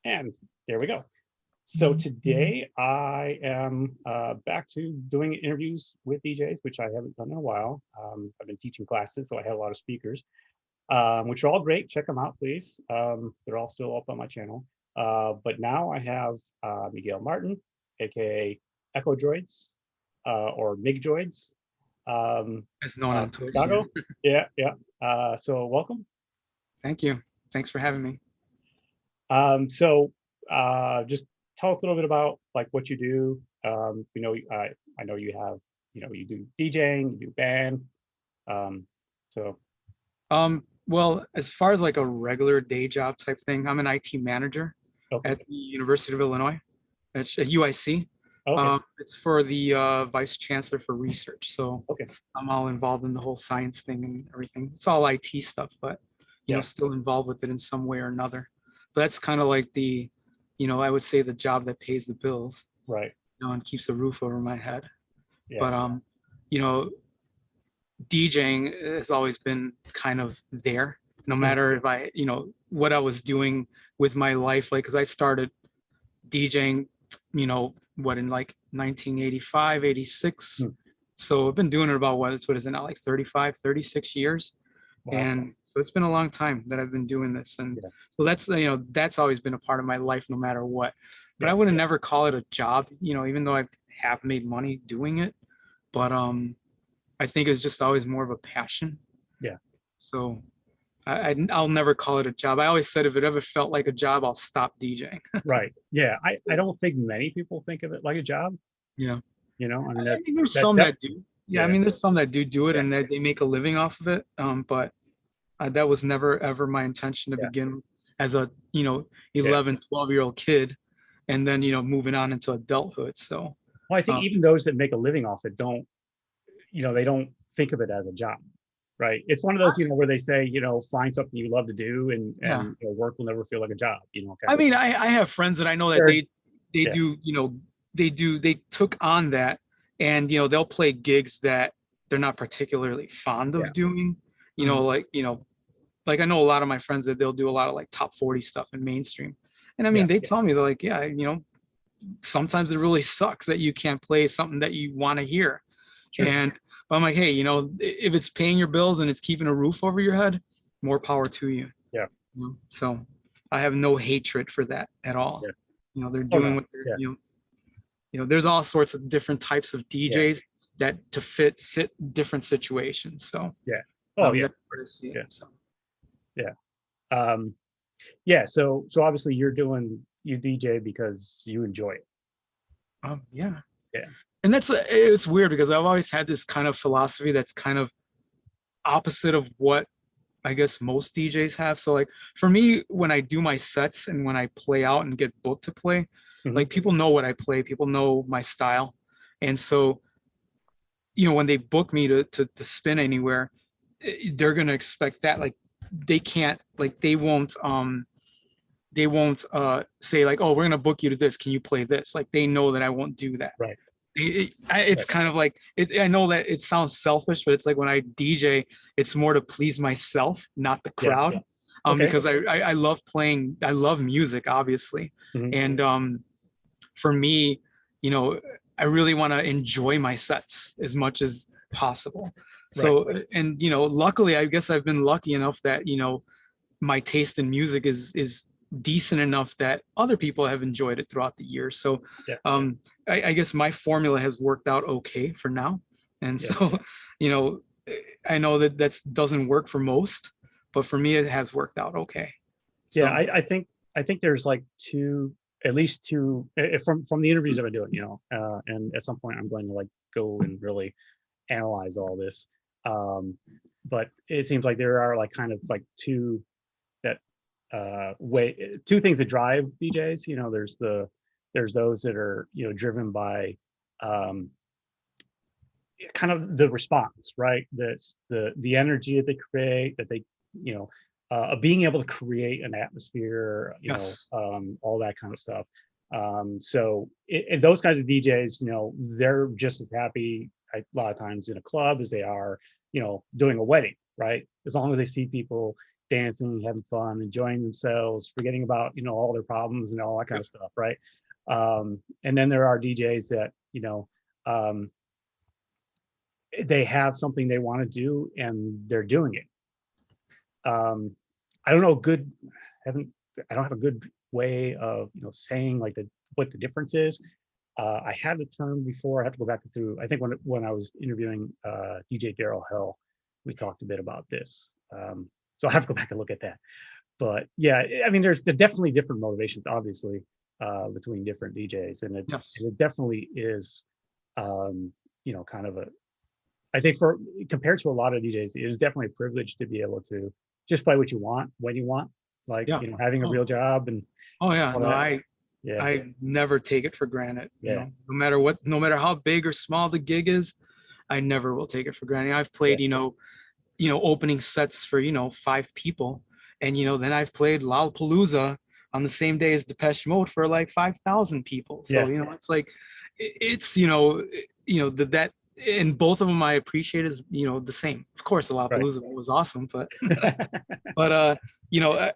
And there we go. So today I am back to doing interviews with DJs, which I haven't done in a while. I've been teaching classes, so I had a lot of speakers, which are all great. Check them out, please. They're all still up on my channel. But now I have Miguel Martin, aka Echodroides, or Migdroids, As known on Twitch. Chicago. Yeah, yeah. So welcome. Thank you. Thanks for having me. Just tell us a little bit about like what you do. I know you have, you do DJing, you do band. So Well, as far as like a regular day job type thing, I'm an IT manager okay, at the University of Illinois, at UIC. okay, It's for the Vice Chancellor for Research. So okay, I'm all involved in the whole science thing and everything. It's all IT stuff, but yeah, still involved with it in some way or another. But that's kind of like I would say the job that pays the bills, right, and keeps a roof over my head. yeah, But you know, DJing has always been kind of there, no mhm, matter if what I was doing with my life. Like, because I started DJing, in like 1985, 86. mm, So I've been doing it about what is it now, like 35, 36 years. wow, And so it's been a long time that I've been doing this. And yeah, so that's always been a part of my life, no matter what. But yeah, I would have never call it a job, even though I have made money doing it. But I think it's just always more of a passion. yeah, So I'll never call it a job. I always said if it ever felt like a job, I'll stop DJing. right, yeah. I don't think many people think of it like a job. Yeah. I mean I mean, there's that some that that do. Yeah, I yeah, mean, there's some that do it yeah, and that they make a living off of it. But that was never ever my intention to yeah, begin with as a, yeah. 11, 12-year-old kid, and then, moving on into adulthood. So, Well, I think um, even those that make a living off it don't, they don't think of it as a job. Right. It's one of those, where they say, find something you love to do and yeah. work will never feel like a job, kind I of a mean, thing. I have friends that I know that Very, they yeah, do, they took on that, and they'll play gigs that they're not particularly fond yeah, of doing, mhm, like I know a lot of my friends that they'll do a lot of like top 40 stuff in mainstream. And I yeah, mean, they tell me they're like, yeah, sometimes it really sucks that you can't play something that you want to hear. sure, And but I'm like, hey, if it's paying your bills and it's keeping a roof over your head, more power to you. yeah, So I have no hatred for that at all. yeah. They're Oh doing no, what they're, yeah, there's all sorts of different types of yeah, DJs that to fit different situations. So yeah. Oh yeah, of that's where I course, see it. yeah, So yeah. Um, yeah. So obviously you DJ because you enjoy it. yeah. Yeah. And it's weird because I've always had this kind of philosophy that's kind of opposite of what I guess most DJs have. So like for me, when I do my sets and when I play out and get booked to play, Hmm. like people know what I play, people know my style. And so, when they book me to spin anywhere, they're gonna expect that. Like they can't, like they won't say like, oh, we're gonna book you to this. Can you play this? Like they know that I won't do that. Right. It's Right. kind of like I know that it sounds selfish, but it's like when I DJ, it's more to please myself, not the Yeah. crowd. Okay. Because I love playing, I love music, obviously, Hmm. and for me, you know, I really want to enjoy my sets as much as possible. Right. So, and luckily, I guess I've been lucky enough that my taste in music is decent enough that other people have enjoyed it throughout the years. So Yeah. I guess my formula has worked out okay for now. And Yeah. so, you know, I know that doesn't work for most, but for me, it has worked out okay. Yeah. So I think there's like at least two, from the interviews I've been doing, and at some point I'm going to like go and really analyze all this. But it seems like there are like kind of like that two things that drive DJs. There's those that are driven by um, kind of the response, right? That's the energy that they create, that they you know being able to create an atmosphere, yes, all that kind of stuff. And those kinds of DJs, they're just as happy a lot of times in a club as they are, doing a wedding, right? As long as they see people dancing, having fun, enjoying themselves, forgetting about, all their problems and all that kind of stuff, right? And then there are DJs that, um, they have something they want to do and they're doing it. I don't know good haven't I don't have a good way of, saying like what the difference is. I had a term before. I have to go back through. I think when I was interviewing DJ Daryl Hill, we talked a bit about this. So I have to go back and look at that. But yeah, I mean, there definitely different motivations, obviously, between different DJs, and Yes. it definitely is, kind of a. I think for compared to a lot of DJs, it is definitely a privilege to be able to just play what you want when you want, like Yeah. having a Oh, real job and oh yeah. all No, that. I Yeah, I never take it for granted. yeah, No matter what, no matter how big or small the gig is, I never will take it for granted. I've yeah, played, opening sets for, 5 people. And, then I've played Lollapalooza on the same day as Depeche Mode for like 5,000 people. So, yeah, it's like, it's, that, and both of them I appreciate is, the same. Of course, right. Lollapalooza was awesome, but,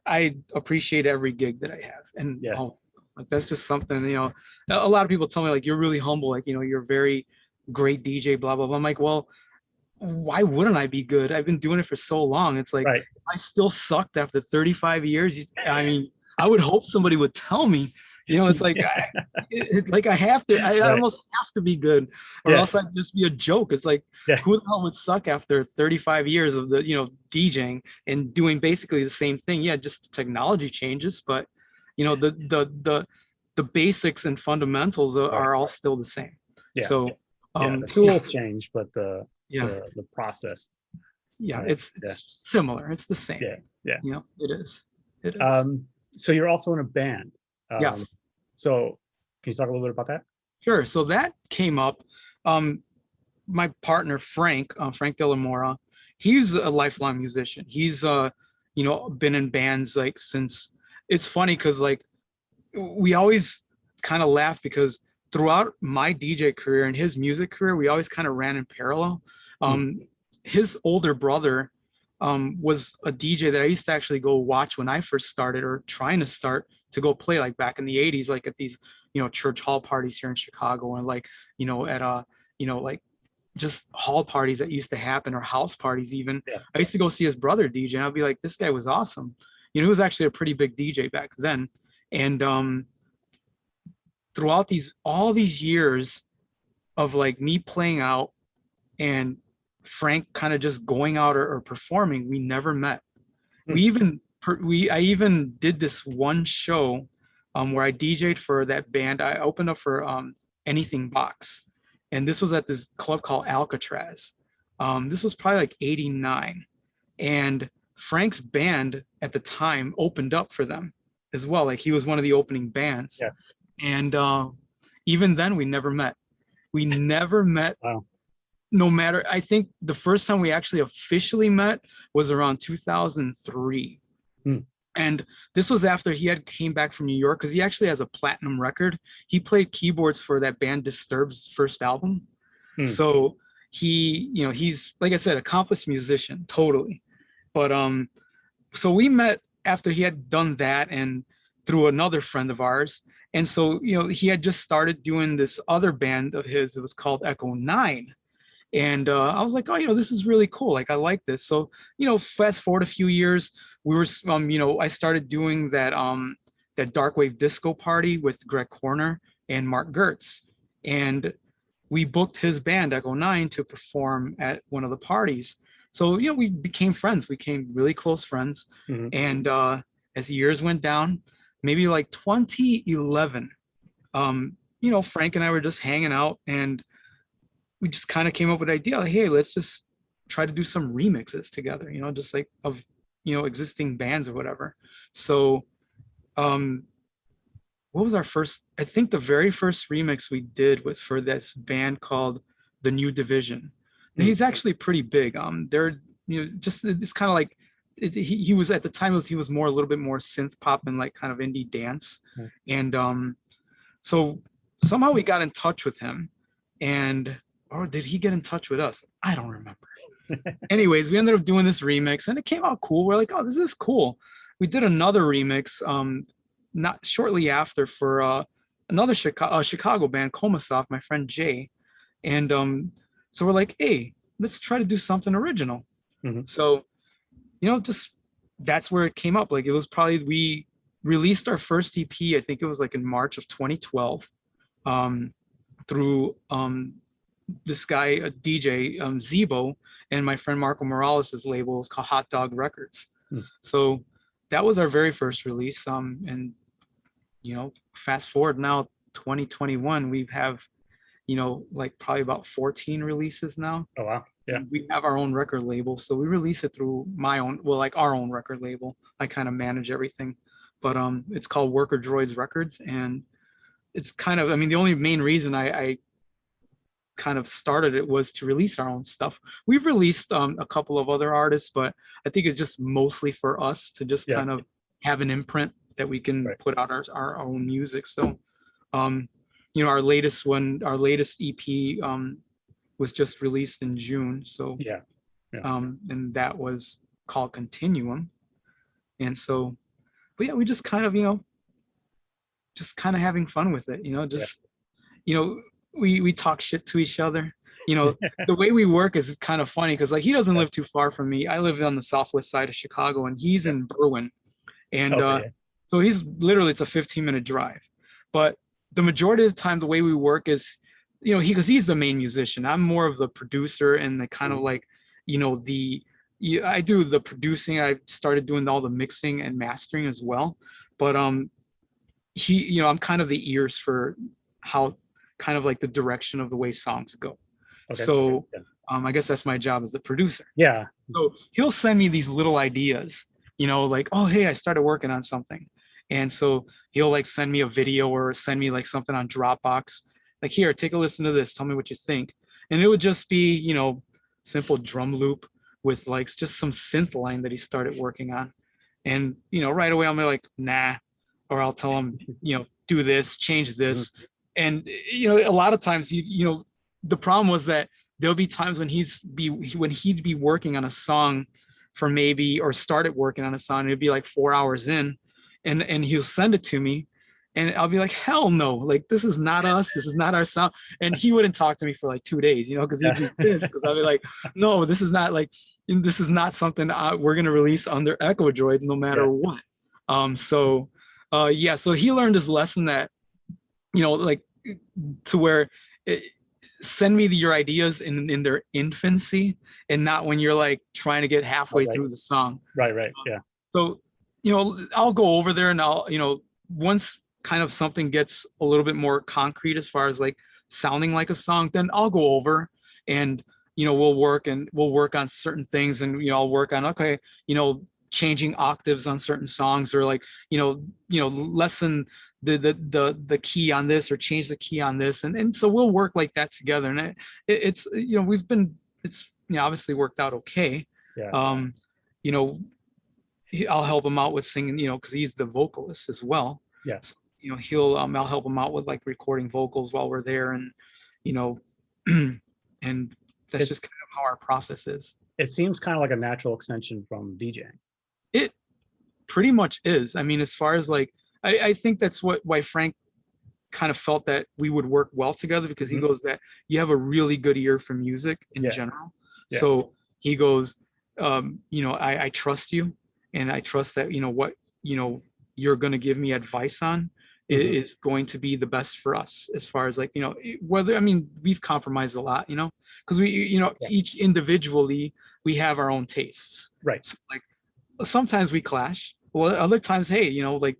I appreciate every gig that I have. And Yeah, like, that's just something, a lot of people tell me like, you're really humble. Like, you're a very great DJ, blah, blah, blah. I'm like, well, why wouldn't I be good? I've been doing it for so long. It's like right. I still sucked after 35 years. I mean, I would hope somebody would tell me. It's like Yeah, like I have to. I right. almost have to be good, or Yeah, else I'd just be a joke. It's like yeah, who the hell would suck after 35 years of the DJing and doing basically the same thing? Yeah, just technology changes, but the basics and fundamentals right. are all still the same. Yeah, So yeah. The yeah, tools change, but the yeah. the process. Yeah, Yeah, it's yeah, it's similar. It's the same. yeah, yeah. It is. It is. So you're also in a band. Um, Yes, so can you talk a little bit about that? sure. So that came up. Um, my partner Frank Delamora, he's a lifelong musician. He's been in bands like since. It's funny because like we always kind of laugh because throughout my DJ career and his music career, we always kind of ran in parallel. Hmm. Um, his older brother was a DJ that I used to actually go watch when I first started or trying to start to go play like back in the 80s, like at these, church hall parties here in Chicago and like, at like just hall parties that used to happen or house parties even. Yeah, I used to go see his brother DJ and I'd be like, this guy was awesome. He was actually a pretty big DJ back then. And throughout all these years of like me playing out and Frank kind of just going out or performing, we never met. hmm, I even did this one show where I DJ'd for that band. I opened up for Anything Box, and this was at this club called Alcatraz. This was probably like '89, and Frank's band at the time opened up for them as well. Like he was one of the opening bands, yeah. and even then we never met. We never met. Wow. No matter, I think the first time we actually officially met was around 2003. Hmm. And this was after he had came back from New York because he actually has a platinum record. He played keyboards for that band Disturbed's first album. Hmm. So he's like I said, accomplished musician, totally. But so we met after he had done that and through another friend of ours. And so, he had just started doing this other band of his. It was called Echo 9. And I was like, oh, this is really cool. Like, I like this. So, fast forward a few years, we were, I started doing that dark wave disco party with Greg Corner and Mark Gertz. And we booked his band Echo 9 to perform at one of the parties. So, we became friends. We became really close friends. Hmm. And as the years went down, maybe like 2011, Frank and I were just hanging out and we just kind of came up with the idea like, hey, let's just try to do some remixes together, just like of existing bands or whatever. So what was our first, I think the very first remix we did was for this band called The New Division. And Hmm. he's actually pretty big. They're just it's kind of like he was at the time he was more a little bit more synth pop and like kind of indie dance. Hmm. And so somehow we got in touch with him and or did he get in touch with us? I don't remember. anyways, we ended up doing this remix and it came out cool. We're like, oh, this is cool. We did another remix not shortly after for another Chicago band, Comasoft, my friend Jay. And so we're like, hey, let's try to do something original. Mhm. So, just that's where it came up. Like it was probably we released our first EP, I think it was like in March of 2012, through this guy, a DJ, Zebo, and my friend Marco Morales' label is called Hot Dog Records. Mm. So that was our very first release. And fast forward now 2021, we have like probably about 14 releases now. Oh wow. Yeah. And we have our own record label, so we release it through like our own record label. I kind of manage everything, but it's called Echodroides Records, and it's kind of, I mean, the only main reason I kind of started it was to release our own stuff. We've released a couple of other artists, but I think it's just mostly for us to just kind of have an imprint that we can put out our own music. So our latest EP was just released in June. So and that was called Continuum. And so, but yeah, we just kind of, just kind of having fun with it, we talk shit to each other. The way we work is kind of funny because like he doesn't live too far from me. I live on the southwest side of Chicago and he's in Berwyn. And so he's literally, it's a 15-minute drive. But the majority of the time, the way we work is, because he's the main musician. I'm more of the producer and the kind of like, I do the producing. I started doing all the mixing and mastering as well. But I'm kind of the ears for how kind of like the direction of the way songs go. Okay. So I guess that's my job as the producer. Yeah. So he'll send me these little ideas, like, oh, hey, I started working on something. And so he'll like send me a video or send me like something on Dropbox. Like, here, take a listen to this. Tell me what you think. And it would just be, simple drum loop with like just some synth line that he started working on. And, right away I'm like, nah. Or I'll tell him, do this, change this. And, a lot of times, the problem was that there'll be times when he'd be working on a song for maybe, or started working on a song, it'd be like 4 hours in, and he'll send it to me, and I'll be like, hell no, like this is not us, this is not our sound. And he wouldn't talk to me for like 2 days, because he'd be pissed, because I'll be like, no, this is not something we're gonna release under Echodroides no matter what. So he learned his lesson that, like, to where send me your ideas in their infancy and not when you're like trying to get halfway through the song. Right. Yeah. So, I'll go over there and I'll, once kind of something gets a little bit more concrete as far as like sounding like a song, then I'll go over and, we'll work on certain things, and, I'll work on, okay, changing octaves on certain songs, or like, lessen the key on this or change the key on this. And so we'll work like that together. And it's obviously worked out okay. Yeah. I'll help him out with singing, because he's the vocalist as well. Yes. So, I'll help him out with like recording vocals while we're there. And, and that's just kind of how our process is. It seems kind of like a natural extension from DJing. It pretty much is. I mean, as far as like, I think that's why Frank kind of felt that we would work well together, because he goes that you have a really good ear for music in general. Yeah. So he goes, I trust you, and I trust that, what, you're going to give me advice on is going to be the best for us, as far as like, whether, I mean, we've compromised a lot, because we, each individually, we have our own tastes. Right. So like sometimes we clash. Well, other times, hey, like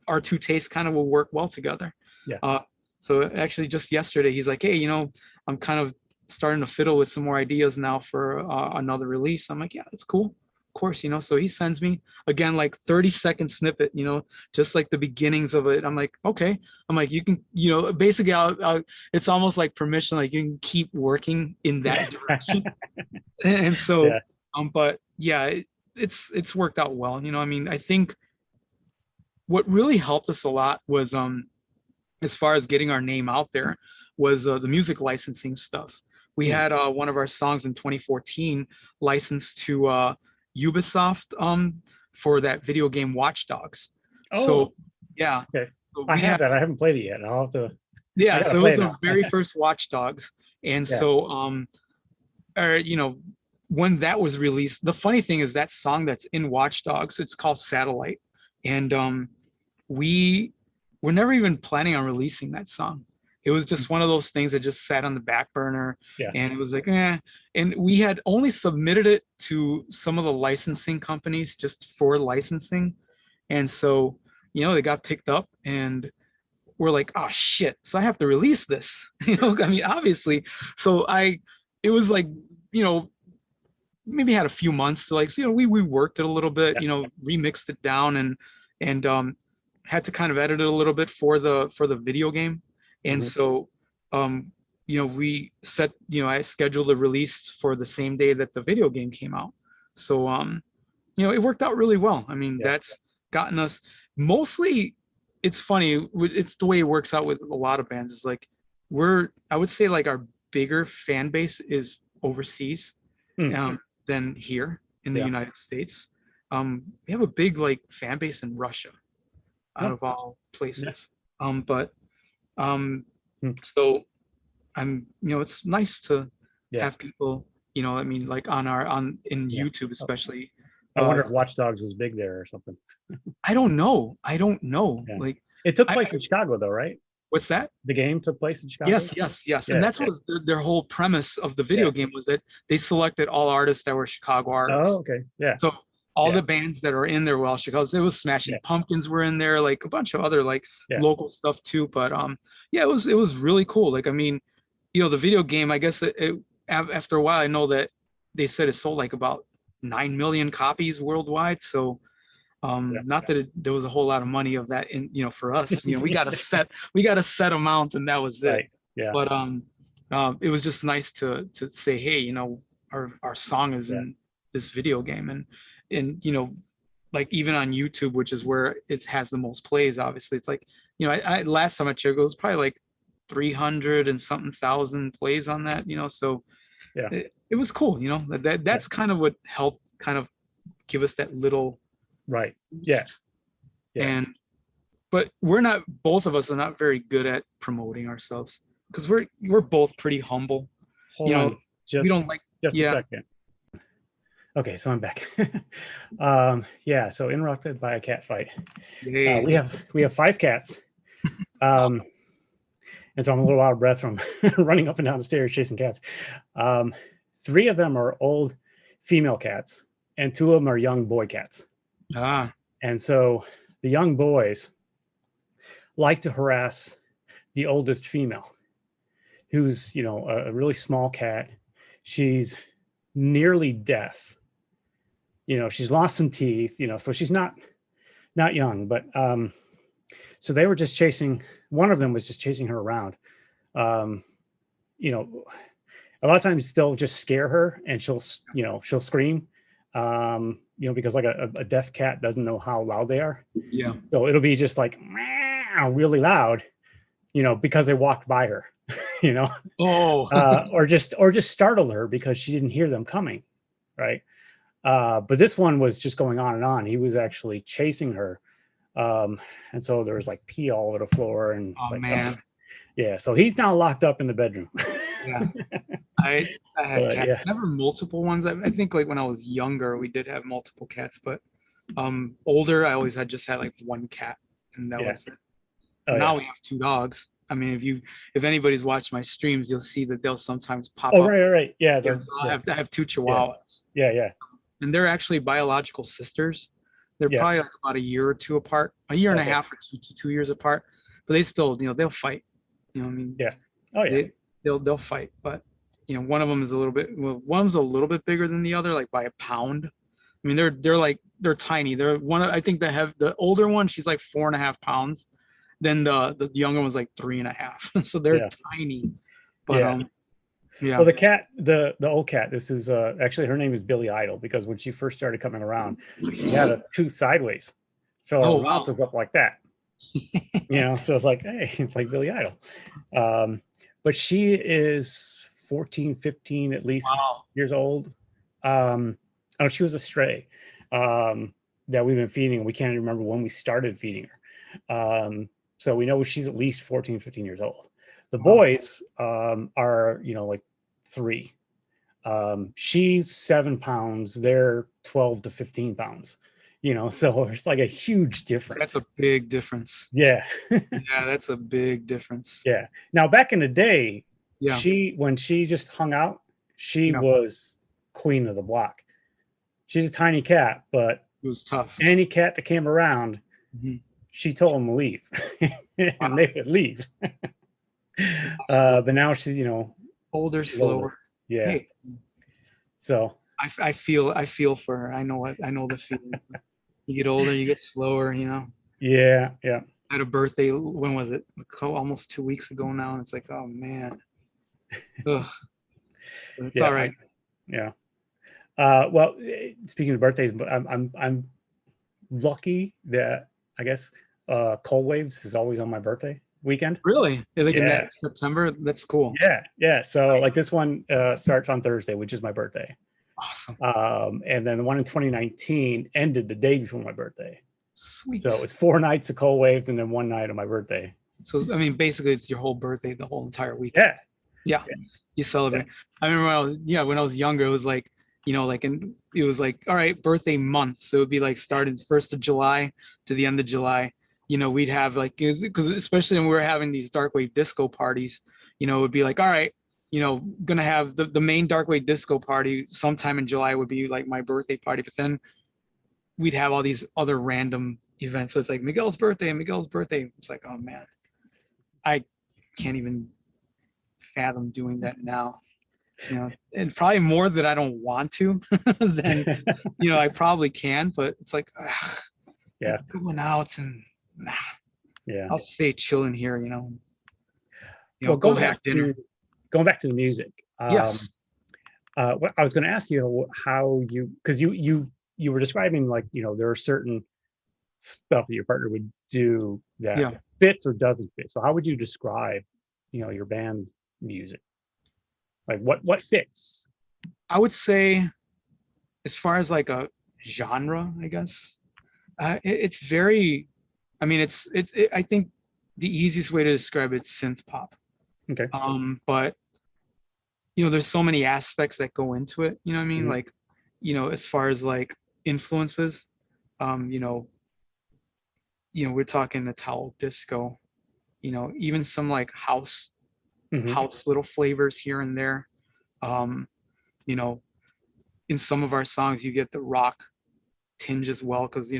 our two tastes kind of will work well together. Yeah. So actually just yesterday, he's like, hey, I'm kind of starting to fiddle with some more ideas now for another release. I'm like, yeah, that's cool. Of course, so he sends me again, like 30-second snippet, just like the beginnings of it. I'm like, okay. I'm like, you can, basically I'll it's almost like permission, like you can keep working in that direction. And so, but yeah, it's worked out well. I mean, I think what really helped us a lot was, as far as getting our name out there, was the music licensing stuff. We Hmm. had one of our songs in 2014 licensed to Ubisoft for that video game Watch Dogs. Oh, So yeah, okay. so I we have had that. I haven't played it yet. I'll have to. I yeah, gotta so it play was it the now. very first Watch Dogs, and Yeah. so or when that was released, the funny thing is that song that's in Watch Dogs, it's called Satellite, and we were never even planning on releasing that song. It was just one of those things that just sat on the back burner, Yeah. and it was like, eh. And we had only submitted it to some of the licensing companies just for licensing, and so they got picked up, and we're like, oh shit, so I have to release this. I mean, obviously. So it was like, you know, maybe had a few months to like, so, we worked it a little bit, Yeah. remixed it down and had to kind of edit it a little bit for the video game. And Hmm. so, um, we set, I scheduled a release for the same day that the video game came out. So, it worked out really well. I mean, Yeah. that's gotten us mostly. It's funny. It's the way it works out with a lot of bands. Is like I would say like our bigger fan base is overseas, Mm. um, than here in the Yeah. United States. We have a big like fan base in Russia, out Oh, of all yeah. places. But um, Mm. so it's nice to Yeah. have people, I mean, like in Yeah. YouTube Oh, especially. I wonder if Watch Dogs was big there or something. I don't know. I don't know. Yeah. Like, It took I place in Chicago, though, right? what's that? The game took place in Chicago. Yes, yes, yes. And Yeah. that's what was their whole premise of the Yeah. video game was that they selected all artists that were Chicago Oh, artists. okay. Yeah. So all Yeah. the bands that are in there were all Chicago. There was Smashing Yeah. Pumpkins were in there, like a bunch of other like Yeah. local stuff too. But yeah, it was really cool. Like, I mean, the video game, I guess after a while, I know that they said it sold like about 9 million copies worldwide. So Yeah. not that there was a whole lot of money of that in, for us, we got a set amount and that was it. Right. Yeah. But it was just nice to say, hey, our song is Yeah. in this video game, and like even on YouTube, which is where it has the most plays, obviously it's like, I last time I checked, it was probably like 300 and something thousand plays on that, so Yeah. it was cool, that's kind of what helped kind of give us that little Right. Yeah. Yeah. and but both of us are not very good at promoting ourselves because we're both pretty humble. Hold on. We don't like, Just a yeah. second. Okay, so I'm back. Yeah, so interrupted by a cat fight. Hey. We have 5 cats. And so I'm a little out of breath from running up and down the stairs chasing cats. 3 of them are old female cats, and 2 of them are young boy cats. And so the young boys like to harass the oldest female, who's, a really small cat. She's nearly deaf. She's lost some teeth, so she's not young, but so they were just one of them was just chasing her around. A lot of times they'll just scare her and she'll scream, because like a deaf cat doesn't know how loud they are. Yeah. So it'll be just like meow, really loud, because they walked by her, Oh. or just startle her because she didn't hear them coming. Right. But this one was just going on and on. He was actually chasing her. And so there was like pee all over the floor and Oh like, man. oh. Yeah. So he's now locked up in the bedroom. Yeah. I had cats, yeah. never multiple ones. I think like when I was younger, we did have multiple cats, but older, I always just had like one cat, and that was it. Oh, now yeah. we have 2 dogs. I mean, if anybody's watched my streams, you'll see that they'll sometimes pop Oh, up. right. Yeah. Yeah, so I have 2 Chihuahuas. Yeah. And they're actually biological sisters. They're Yeah. probably like about a year or 2 apart, a year and a Okay. half or 2 years apart. But they still, they'll fight. I mean, Yeah. Oh, yeah. They'll fight. But one of them is a little bit bigger than the other, like by a pound. I mean, they're tiny. I think they have the older one. She's like 4.5 pounds. Then the younger one's like 3.5. So they're tiny. But yeah. Well, the old cat, this is actually her name is Billy Idol, because when she first started coming around, she had a tooth sideways. So her mouth was up like that. So it's like, hey, it's like Billy Idol. But she is 14, 15 at least Wow. years old. Oh, she was a stray that we've been feeding. We can't even remember when we started feeding her. So we know she's at least 14, 15 years old. The Wow. boys are, like 3. She's 7 pounds. They're 12 to 15 pounds. So it's like a huge That's difference. a big difference. Yeah. Yeah, that's a big difference. Yeah. Now back in the day, Yeah. when she just hung out, she Yeah. was queen of the block. She's a tiny cat, but It was tough. any cat that came around, Mhm. she told them to leave, and Wow. they would leave. She's like But now she's, older, she's older. slower. Yeah. Hey, So I feel for her. I know the feeling. You get older, you get slower, yeah, yeah, I had a birthday, when was it? Almost 2 weeks ago now. And it's like, oh man. Ugh. But it's yeah, all right. yeah. Well, speaking of birthdays, but I'm lucky that I guess Cold Waves is always on my birthday weekend. Really? Like in Yeah, that September? That's cool. yeah, yeah. So like this one starts on Thursday, which is my birthday. Awesome. And then the one in 2019 ended the day before my birthday. Sweet. So it was 4 nights of Cold Waves and then 1 night on my birthday. So I mean, basically, it's your whole birthday, the whole entire week. Yeah, Yeah, yeah, you yeah. celebrate. I remember when I was younger, it was like, and it was like, all right, birthday month. So it would be like starting 1st of July to the end of July. We'd have like, because especially when we were having these dark wave disco parties, it would be like, all right, gonna have the main dark wave disco party sometime in July would be like my birthday party, but then we'd have all these other random events. So it's like Miguel's birthday and Miguel's birthday. It's like, oh man, I can't even fathom doing that now. And probably more that I don't want to than I probably can, but it's like, Yeah, like going out and nah, yeah. I'll stay chilling here, Well, go have dinner. going back to the music. Yes. What I was going to ask you how because you were describing like there are certain stuff that your partner would do that Yeah. fits or doesn't fit. So how would you describe your band music? Like what fits? I would say, as far as like a genre, I guess, it's very, I mean, I think the easiest way to describe it's synth pop. Okay. But there's so many aspects that go into it. You know what I mean? Mhm. Like, as far as like influences, we're talking Italo disco, even some like house Mhm. little flavors here and there. Um, you know, in some of our songs you get the rock tinge as well, because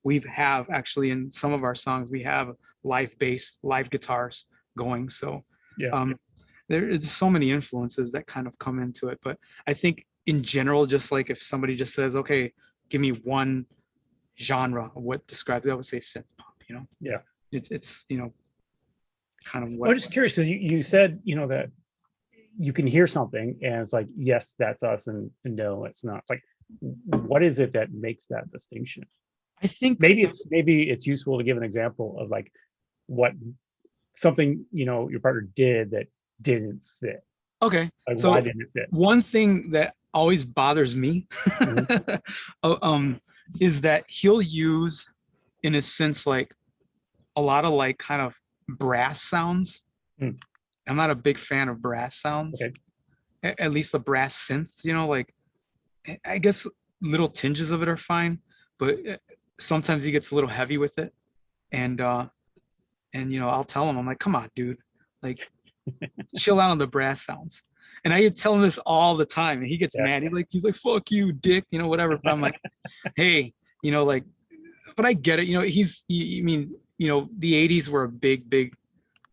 we have actually in some of our songs we have live bass, live guitars going. So Yeah. um, there's so many influences that kind of come into it. But I think in general, just like if somebody just says, okay, give me one genre of what describes it, I would say synth pop. Yeah. It's kind of I'm what. just curious because you said that you can hear something and it's like, yes, that's us, and no, it's not. Like, what is it that makes that distinction? I think Maybe it's useful to give an example of like what something your partner did that didn't fit. okay. Like, why So didn't it fit? one thing that always bothers me Mhm. is that he'll use, in a sense, like a lot of like kind of brass sounds. Mm. I'm not a big fan of brass sounds, Okay. at least the brass synths. Like I guess little tinges of it are fine, but sometimes he gets a little heavy with it, and I'll tell him, I'm like, come on, dude, like chill out on the brass sounds. And I tell him this all the time, and he gets Yeah. mad. He's like, fuck you, dick, whatever. But I'm like, hey, like, but I get it. I mean, the 80s were a big,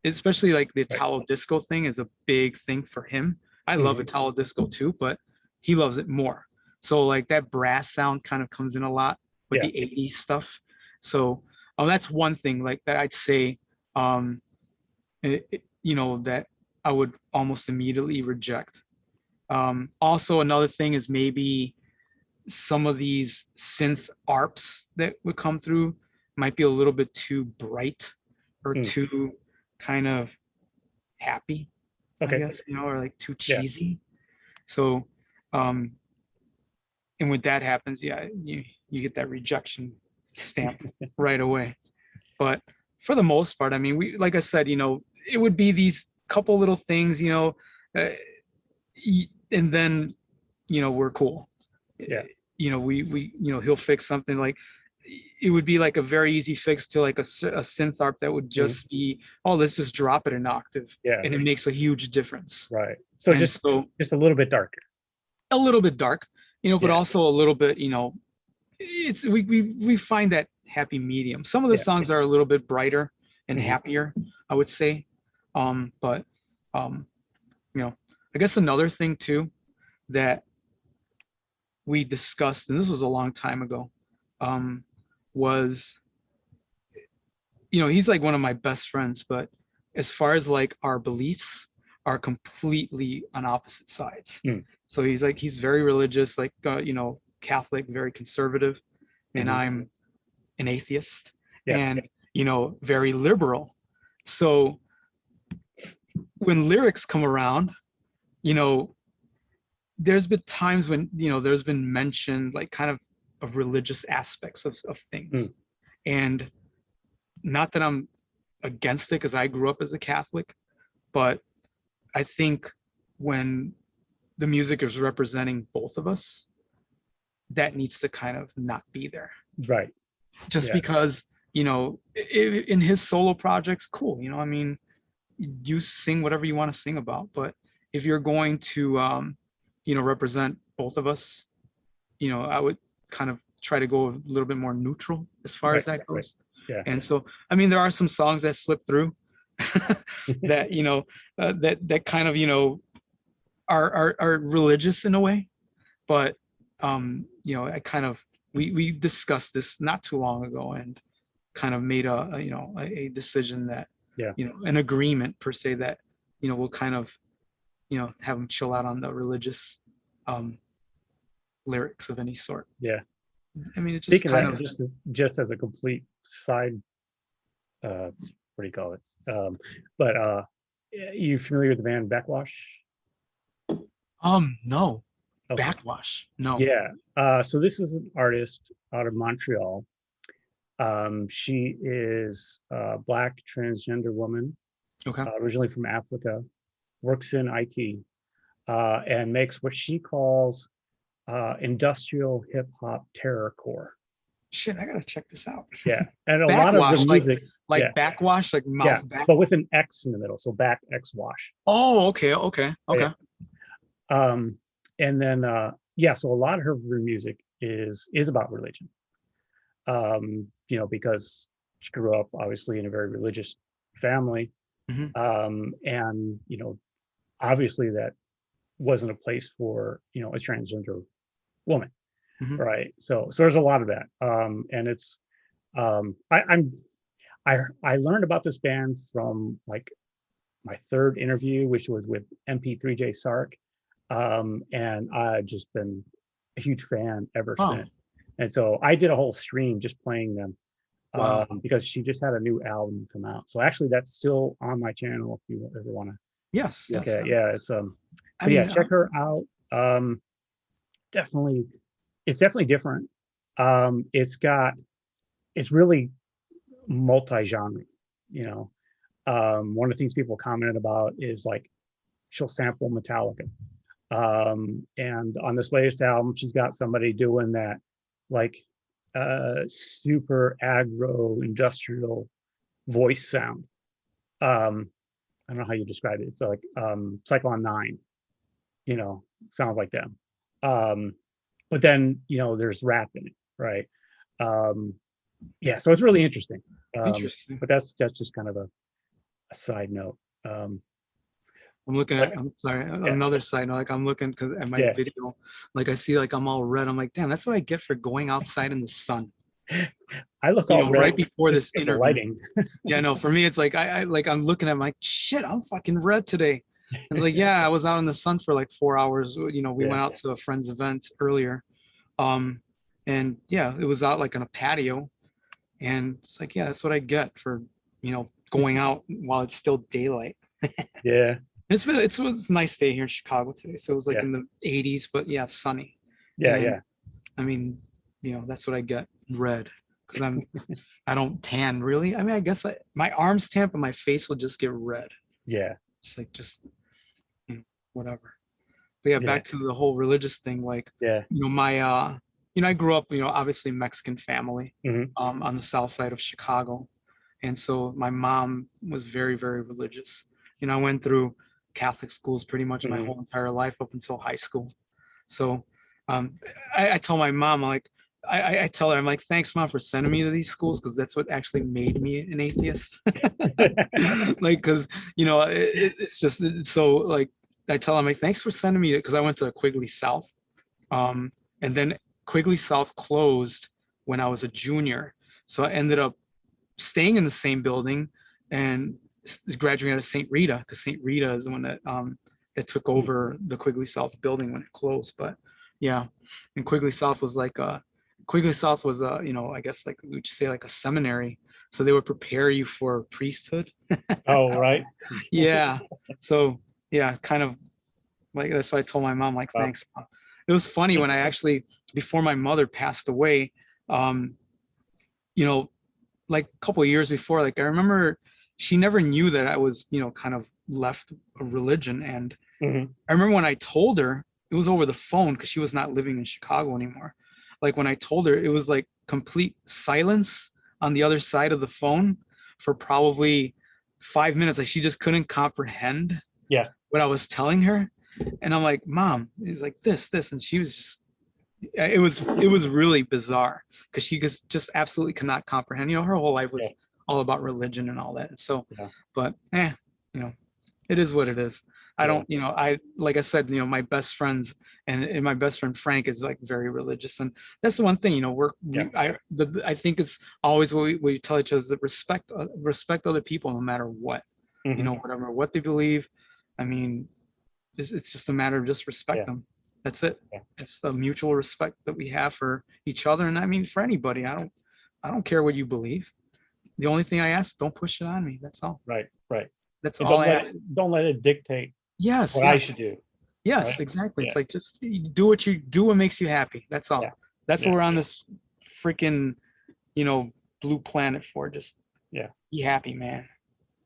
especially like the Right. Italo disco thing is a big thing for him. I love Mhm. Italo disco too, but he loves it more. So like that brass sound kind of comes in a lot with Yeah. the 80s stuff. So that's one thing like that I'd say, that I would almost immediately reject. Also, another thing is maybe some of these synth ARPs that would come through might be a little bit too bright or Mm. too kind of happy. I Okay. guess, or like too Yeah. cheesy. So, um, and when that happens, yeah, you get that rejection stamp right away. But for the most part, I mean, we, like I said, it would be these couple little things, uh, and then, we're cool. Yeah. He'll fix something like, it would be like a very easy fix to like a synth arp that would Mhm. just be, oh, let's just drop it an octave, Yeah. and it makes a huge difference. Right. So And just so just a little bit darker. a little bit dark, but Yeah. also a little bit, it's we find that happy medium. Some of the Yeah. songs are a little bit brighter and Mhm. happier, I would say. But I guess another thing too that we discussed, and this was a long time ago, was, he's like one of my best friends, but as far as like our beliefs are completely on opposite sides. Mm. So he's very religious, like Catholic, very conservative, and Mhm. I'm an atheist, Yeah. and very liberal. So when lyrics come around, you know there's been times when there's been mentioned like kind of religious aspects of things. Mm. And not that I'm against it, because I grew up as a Catholic, but I think when the music is representing both of us, that needs to kind of not be there. Right. Just Yeah. because in his solo projects, cool, I mean, you sing whatever you want to sing about, but if you're going to represent both of us, I would kind of try to go a little bit more neutral as far Right. as that Right. goes. Yeah. And so, I mean, there are some songs that slip through that that kind of are religious in a way, but I kind of, we discussed this not too long ago, and kind of made a decision that Yeah. an agreement per se, that we'll kind of have them chill out on the religious lyrics of any sort. Yeah. I mean, it just Speaking of kind that, of, just as a complete side, what do you call it? But you familiar with the band Backwash? no. Okay. Backwash, no. Yeah. So this is an artist out of Montreal. She is a Black transgender woman, Okay. originally from Africa, works in IT, and makes what she calls industrial hip hop terrorcore. Shit, I gotta check this out. Yeah, and a lot of the Backwash, music, yeah, backwash, like yeah, mouth back. but with an X in the middle, so back X wash. Oh, okay, okay, Yeah. okay. And then yeah, so a lot of her music is about religion. Because she grew up obviously in a very religious family. Mhm. And obviously that wasn't a place for a transgender woman, Mhm. right? So there's a lot of that. And it's I learned about this band from like my third interview, which was with MP3J Sark. And I've just been a huge fan ever Oh, since. And so I did a whole stream just playing them, wow. because she just had a new album come out. So actually that's still on my channel if you ever want to Yes, look yes. at it. Yeah, it's I but yeah, mean, check her out. Definitely, it's definitely different. It's really multi-genre, you know. One of the things people commented about is like she'll sample Metallica. And on this latest album, she's got somebody doing that like super aggro industrial voice sound. I don't know how you describe it. It's like Cyclone 9, sounds like them. Um, but then, there's rap in it, right? Um, yeah, so it's really interesting. interesting. But that's just kind of a side note. Um, I'm looking but at, I'm sorry, yeah, another side note, like I'm looking because at my yeah, video, like I see like I'm all red. I'm like, damn, that's what I get for going outside in the sun, I look all red right before just this because the interview. lighting. Yeah, no, for me, it's like I like I'm looking at my shit, I'm fucking red today. It's like, yeah, I was out in the sun for like 4 hours. We Yeah, went out to a friend's event earlier. Um, and yeah, it was out like on a patio. And it's like, yeah, that's what I get for, going out while it's still daylight. yeah. It was a nice day here in Chicago today. So it was like Yeah. in the 80s, but yeah, sunny. Yeah. And Yeah. I mean, that's what I get, red, because I don't tan really. I mean, I guess my arms tan, but my face will just get red. Yeah. It's like just whatever. But yeah, Yeah. back to the whole religious thing. Like, Yeah. my I grew up, obviously Mexican family, Hmm. on the south side of Chicago, and so my mom was very, very religious. I went through Catholic schools pretty much my Hmm. whole entire life up until high school. So um, I told my mom, like, I tell her, I'm like, thanks, mom, for sending me to these schools, because that's what actually made me an atheist. Like, because it's just so, like, I tell her, I'm like, thanks for sending me, because I went to Quigley South, and then Quigley South closed when I was a junior, so I ended up staying in the same building and graduating out of St. Rita, because St. Rita is the one that took over the Quigley South building when it closed. But yeah, and Quigley South was I guess, like, we would say, like a seminary. So they would prepare you for priesthood. Oh, right. Yeah. So yeah, kind of like that's why I told my mom, like, Wow. thanks, Mom. It was funny when I actually, before my mother passed away, um, you know, like a couple of years before, like, I remember she never knew that I was, kind of left a religion. And Hmm. I remember when I told her, it was over the phone because she was not living in Chicago anymore. Like, when I told her, it was like complete silence on the other side of the phone for probably 5 minutes. Like, she just couldn't comprehend Yeah. what I was telling her. And I'm like, Mom, it's like this. And she was just, it was really bizarre, because she just absolutely could not comprehend. Her whole life Yeah. was all about religion and all that. And so, Yeah. but you know, it is what it is. I Yeah. don't, I like I said, my best friends, and my best friend Frank is like very religious, and that's the one thing. Yeah. I think it's always what we tell each other is that respect other people no matter what, Hmm. whatever what they believe. I mean, it's just a matter of just respect Yeah. them. That's it. Yeah. It's the mutual respect that we have for each other, and I mean for anybody. I don't care what you believe. The only thing I ask, don't push it on me. That's all. Right. Right. That's And all I ask. don't let it dictate Yes, what I yes, should do. yes, Right. exactly. Yeah. It's like, just do what makes you happy. That's Yeah. all. That's what Yeah. we're on this freaking, you know, blue planet for. Just Yeah. be happy, man.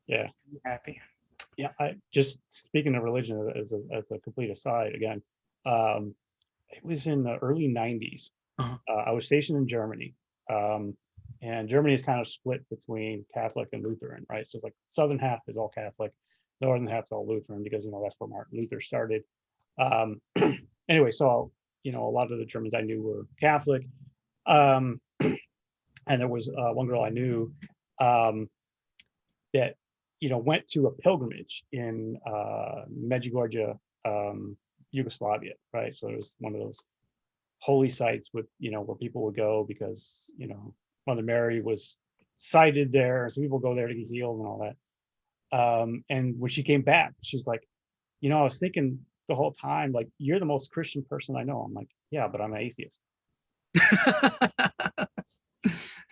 Yeah. Be happy. Yeah. I just speaking of religion as a complete aside again, um, it was in the early 90s. Uh-huh. I was stationed in Germany. Um, and Germany is kind of split between Catholic and Lutheran, right? So it's like southern half is all Catholic, northern half's all Lutheran because that's where Martin Luther started. Um, anyway, so a lot of the Germans I knew were Catholic, um, and there was one girl I knew um, that went to a pilgrimage in Medjugorje, Yugoslavia, right? So it was one of those holy sites with where people would go because Mother Mary was sighted there, so people go there to get healed and all that. And when she came back, she's like, I was thinking the whole time, like, you're the most Christian person I know. I'm like, yeah, but I'm an atheist.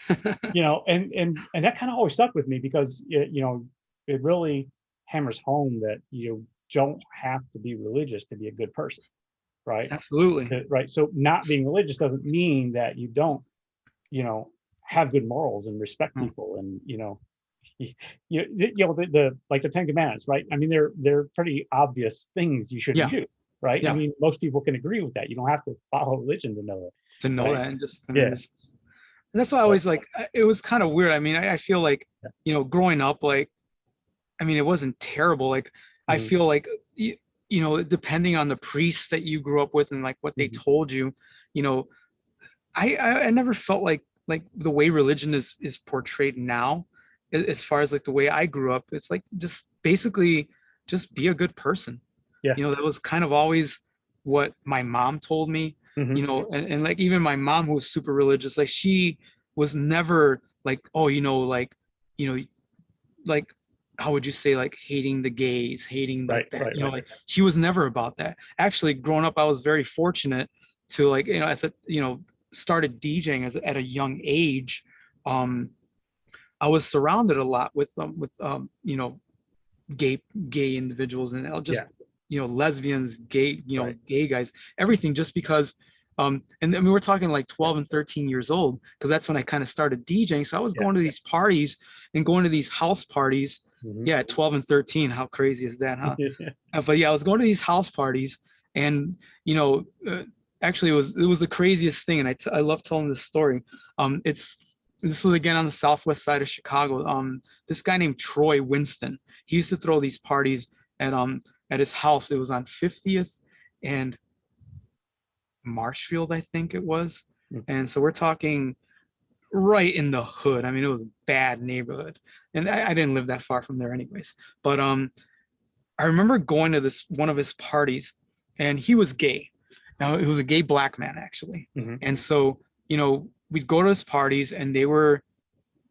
And that kind of always stuck with me because it really hammers home that you don't have to be religious to be a good person, right? Absolutely. Right. So not being religious doesn't mean that you don't, you know, have good morals and respect Mm. people and the like the Ten Commandments, right? I mean, they're pretty obvious things you shouldn't Yeah. do, right? I Yeah. mean, most people can agree with that. You don't have to follow religion to know it, To know right? that, and just, I mean, Yeah. that's why I But always like, it was kind of weird. I mean, I feel like, yeah. Growing up, like, I mean, it wasn't terrible. Like, I Mhm. feel like, depending on the priests that you grew up with and like what they Mhm. told you, you know, I never felt like the way religion is portrayed now, as far as like the way I grew up. It's like, just basically just be a good person. Yeah. That was kind of always what my mom told me. Mhm. And like, even my mom, who was super religious, like, she was never like, oh, you know, like, how would you say, like, hating the gays, hating Right. like that, Right. Right. like, she was never about that. Actually, growing up, I was very fortunate to, like, as a, started DJing at a young age. um I was surrounded a lot with gay individuals, and just Yeah. lesbians, gay, Right. gay guys, everything, just because and I mean, we're talking like 12 and 13 years old, because that's when I kind of started DJing. So I was Yeah. going to these parties and going to these house parties. Mhm. Yeah, 12 and 13. How crazy is that, huh? But yeah, I was going to these house parties, and actually, it was the craziest thing, and I love telling this story. This was again on the southwest side of Chicago. This guy named Troy Winston. He used to throw these parties at his house. It was on 50th and Marshfield, I think it was. Mm. And so we're talking right in the hood. I mean, it was a bad neighborhood, and I didn't live that far from there, anyways. But I remember going to this one of his parties, and he was gay. Now, it was a gay black man, actually. Mhm. And so, we'd go to his parties, and they were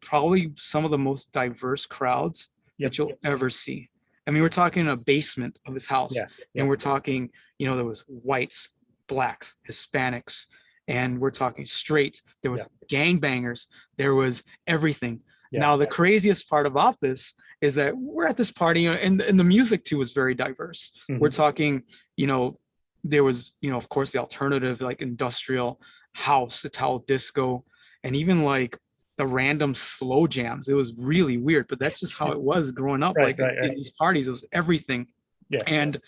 probably some of the most diverse crowds Yep. that you'll ever see. I mean, we're talking a basement of his house, Yeah. Yeah. and we're talking, there was whites, blacks, Hispanics, and we're talking straight. There was gangbangers. There was everything. Yeah. Now, the craziest part about this is that we're at this party, and the music too was very diverse. Mhm. We're talking, there was, of course, the alternative, like industrial house, Italo disco, and even like the random slow jams. It was really weird, but that's just how it was growing up. Right, Like right. in these parties, it was everything. Yeah. And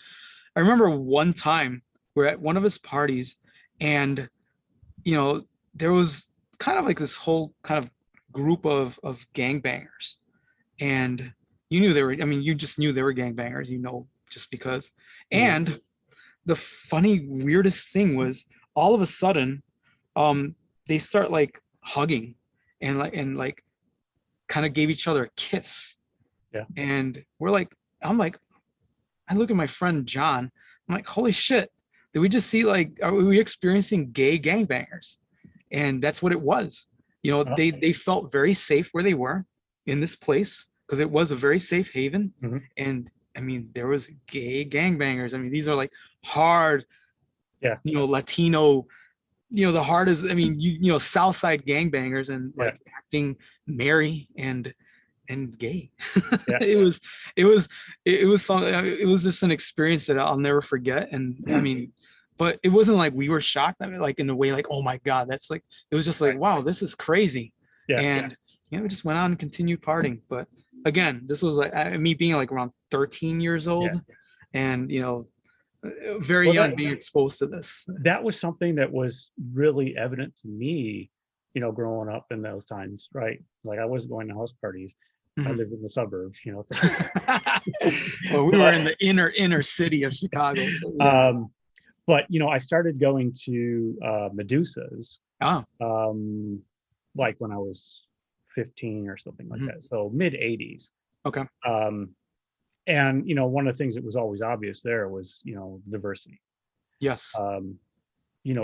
I remember one time we're at one of his parties, and there was kind of like this whole kind of group of gangbangers, and you knew they were. I mean, you just knew they were gangbangers, just because. And the funny, weirdest thing was, all of a sudden, they start like hugging, and kind of gave each other a kiss. Yeah. And I'm like, I look at my friend John. I'm like, holy shit! Did we just see, like, are we experiencing gay gangbangers? And that's what it was. They felt very safe where they were in this place, because it was a very safe haven. Mhm. And I mean, there was gay gangbangers. I mean, these are like hard, Latino, the hardest. I mean, South Side gangbangers, and like acting merry and gay. Yeah. It was just an experience that I'll never forget. And I mean, but it wasn't like we were shocked. I mean, like, in a way, like, oh my God, that's like, it was just like, wow, this is crazy. Yeah. And we just went on and continued partying. But again, this was like me being like around 13 years old, and very young, being exposed to this. That was something that was really evident to me, growing up in those times, right? Like, I wasn't going to house parties. I lived in the suburbs, Well, we were in the inner city of Chicago. So, but I started going to Medusa's, like when I was 15 or something like that. So mid 80s. Okay. And one of the things that was always obvious there was diversity. Yes.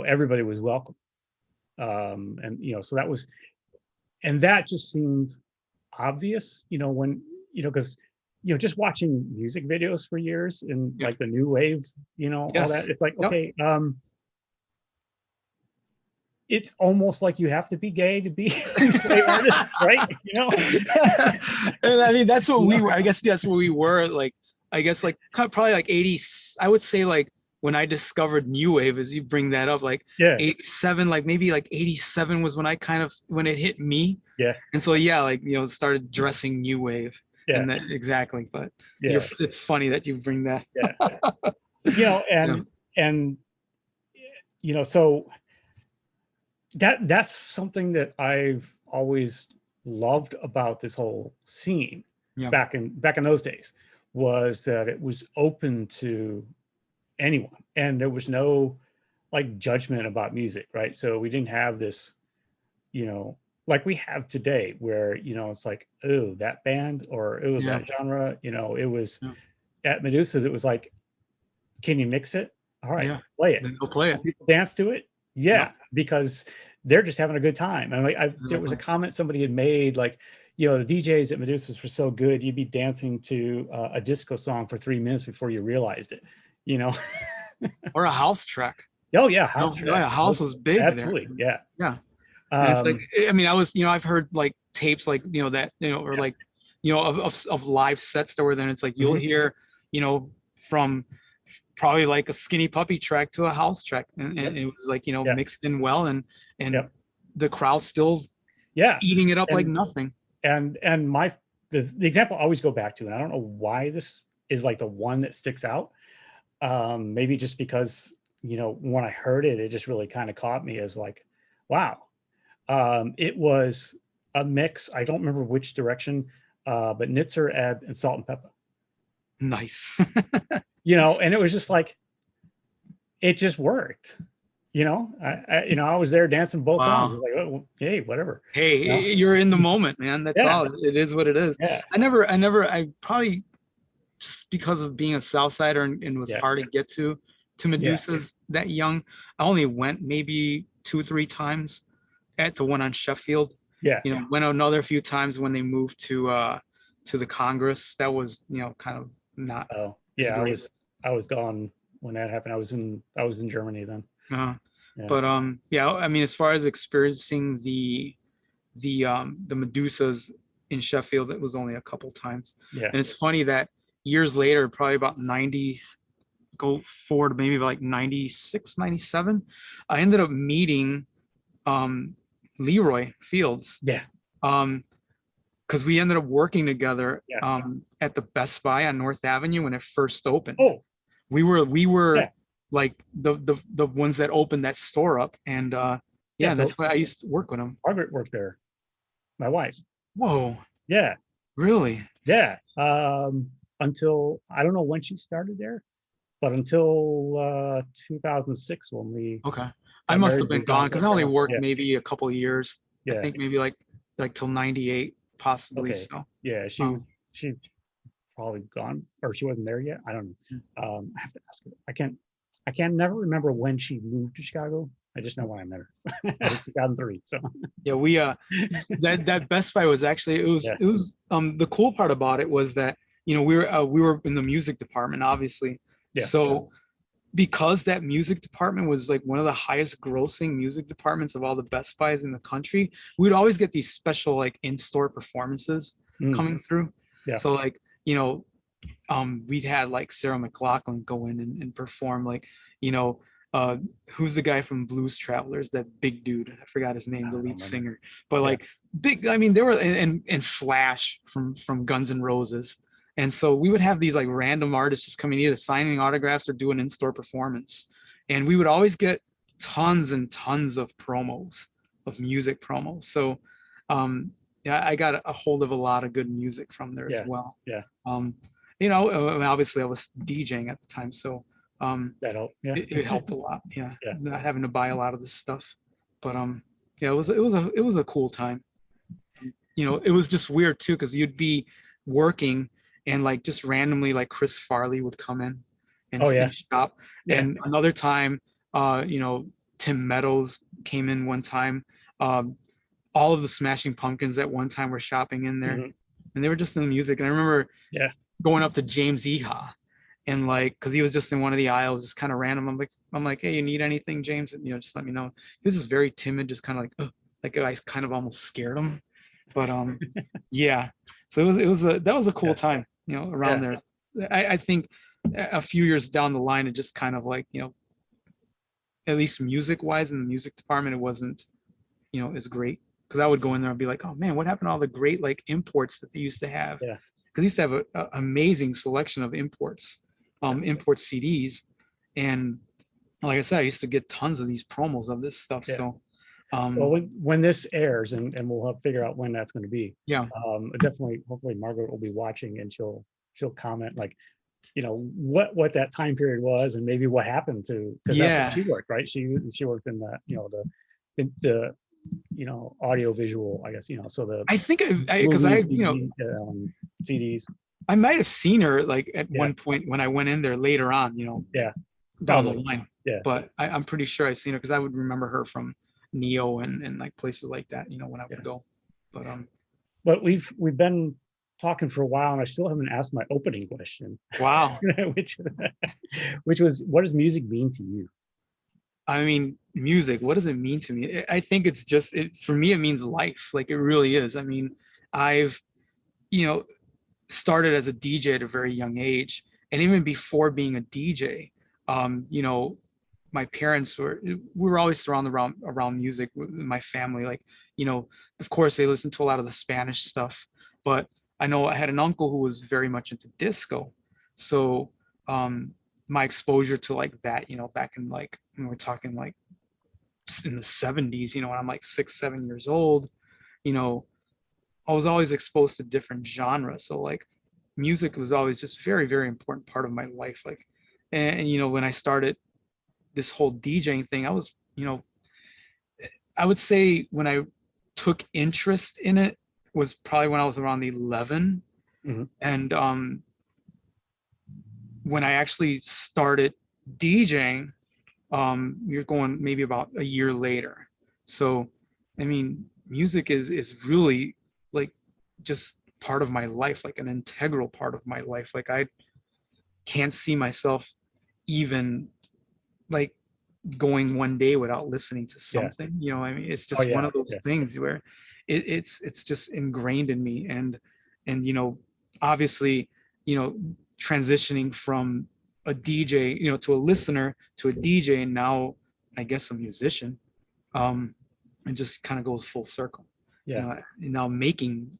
Everybody was welcome. And so that was, and that just seemed obvious, when because just watching music videos for years, and like the new wave, all that, it's like, okay, it's almost like you have to be gay to be a gay artist, right? And I mean, that's what we were. I guess that's what we were. Like, I guess, like, probably like 80. I would say, like, when I discovered new wave, as you bring that up, like 87, like maybe like 87 was when when it hit me. Yeah. And so like started dressing new wave. Yeah. And that, exactly. But it's funny that you bring that. And so that's something that I've always loved about this whole scene back in those days, was that it was open to anyone, and there was no like judgment about music, right? So we didn't have this, like we have today, where it's like, oh, that band, or oh, that genre. It was at Medusa's, it was like, can you mix it? All right, play it. Then go play it. People dance to it, because they're just having a good time. And like, there was a comment somebody had made, like, the DJs at Medusa's were so good, you'd be dancing to a disco song for 3 minutes before you realized it. Or a house track. Oh yeah, house track. Yeah, house was big. Absolutely, there. Yeah. And it's like, I mean, I've heard like tapes, like that, or like you know, of live sets that were then it's like you'll Mhm. hear, you know, from probably like a Skinny Puppy track to a house track, and Yep. it was like, you know, Yep. mixed in well, and Yep. the crowd still Yeah. eating it up like And nothing. and my the example I always go back to, and I don't know why this is like the one that sticks out. Maybe just because, when I heard it, it just really kind of caught me as like, wow. It was a mix. I don't remember which direction, but Nitzer, Ebb, and Salt and Pepper. Nice. And it was just like it just worked. I was there dancing both songs. Wow. Like, oh, well, hey, whatever. You know? Hey, you're in the moment, man. That's Yeah, all. It is what it is. yeah, I probably, just because of being a South Sider, and was yeah, hard to get to yeah, Medusa's that young. I only went maybe 2, 3 times at the one on Sheffield. yeah. You know, went another few times when they moved to the Congress. That was, you know, kind of not Oh, as yeah. I great. was I was gone when that happened. I was in Germany then. Uh, Yeah, but yeah, I mean, as far as experiencing the Medusas in Sheffield, it was only a couple times. yeah. And it's funny that years later, probably about 90, go forward maybe like 96, 97, I ended up meeting um Leroy Fields. Yeah, Um, because we ended up working together yeah. at the Best Buy on North Avenue when it first opened. Oh, We were yeah, like the ones that opened that store up, and yeah. yeah, So that's why I used to work with them. Margaret worked there. My wife. Whoa, Yeah, really? yeah. Until I don't know when she started there, but until 2006 when we Okay. I got must married, have been moved down gone to because South I only Carolina. worked Yeah, maybe a couple of years. I yeah. think maybe like till 98 possibly. Okay. So Yeah, um she probably gone, or she wasn't there yet. I don't know. I have to ask her. I can't never remember when she moved to Chicago. I just know when I met her. It was 2003. So yeah, we that Best Buy was actually, yeah, it was the cool part about it was that, you know, we were in the music department, obviously. yeah. So because that music department was like one of the highest grossing music departments of all the Best Buys in the country, we'd always get these special like in-store performances Mm, coming through. yeah. So like, you know, we'd had like Sarah McLachlan go in and perform, like, you know, uh who's the guy from Blues Travelers, that big dude, I forgot his name, I the don't lead remember. singer, but Yeah. like big, I mean, they were, and Slash from Guns N' Roses. And so we would have these like random artists just coming, either signing autographs or do an in-store performance, and we would always get tons and tons of promos, of music promos. So yeah, I got a hold of a lot of good music from there as Yeah. well. Yeah. um you know, obviously I was DJing at the time, so That helped. Yeah. it helped a lot. Yeah, Yeah. not having to buy a lot of this stuff. But yeah, it was a cool time. You know, it was just weird too, because you'd be working, and like just randomly like Chris Farley would come in Oh yeah. and shop. Yeah. And another time, you know, Tim Meadows came in one time. um all of the Smashing Pumpkins at one time were shopping in there, Hmm. and they were just in the music. And I remember Yeah. going up to James Eha, and like, because he was just in one of the aisles, just kind of random. I'm like, hey, you need anything, James? And, you know, just let me know. He was just very timid, just kind of like, ugh, like I kind of almost scared him. But yeah. So that was a cool Yeah. time, you know, around Yeah. there. I think a few years down the line, it just kind of like, you know, at least music wise in the music department, it wasn't, you know, as great. Because I would go in there and be like, oh man, what happened to all the great like imports that they used to have? Yeah. Because they used to have a amazing selection of imports, Yeah. import CDs. And like I said, I used to get tons of these promos of this stuff. Yeah. So Well, um when this airs, and we'll have to figure out when that's going to be. yeah. Definitely, hopefully, Margaret will be watching, and she'll comment like, what that time period was, and maybe what happened to, because that's what Yeah. she worked, right? She worked in the the audio visual, I guess, so the I think because movies, you know, DVD, CDs. I might have seen her like at Yeah. one point when I went in there later on, you know, Yeah. down the Probably. line. Yeah. But I'm pretty sure I've seen her, because I would remember her from Neo and like places like that, you know, when I Yeah. would go. But But we've been talking for a while, and I still haven't asked my opening question, wow. which which was, what does music mean to you? I mean, music, what does it mean to me? I think it's just, for me, it means life. Like it really is. I mean, I've you know, started as a DJ at a very young age. And even before being a DJ, you know, my parents we were always surrounded around music with my family. Like, you know, of course they listened to a lot of the Spanish stuff, but I know I had an uncle who was very much into disco. So my exposure to like that, you know, back in like, when we're talking like in the 70s, you know, when I'm like 6, 7 years old, you know, I was always exposed to different genres. So like music was always just very, very important part of my life. Like, and you know, when I started this whole DJing thing, I was, you know, I would say when I took interest in it was probably when I was around 11. Mm-hmm. And when I actually started DJing, you're going maybe about a year later. So, I mean, music is really like just part of my life, like an integral part of my life. Like I can't see myself even like going one day without listening to Yeah. something. You know, I mean, it's Oh just one yeah. of those Yeah. things where it's just ingrained in me. And you know, obviously, you know, transitioning from a DJ, you know, to a listener to a DJ, and now I guess a musician. It just kind of goes full circle. You Yeah. know, and now making,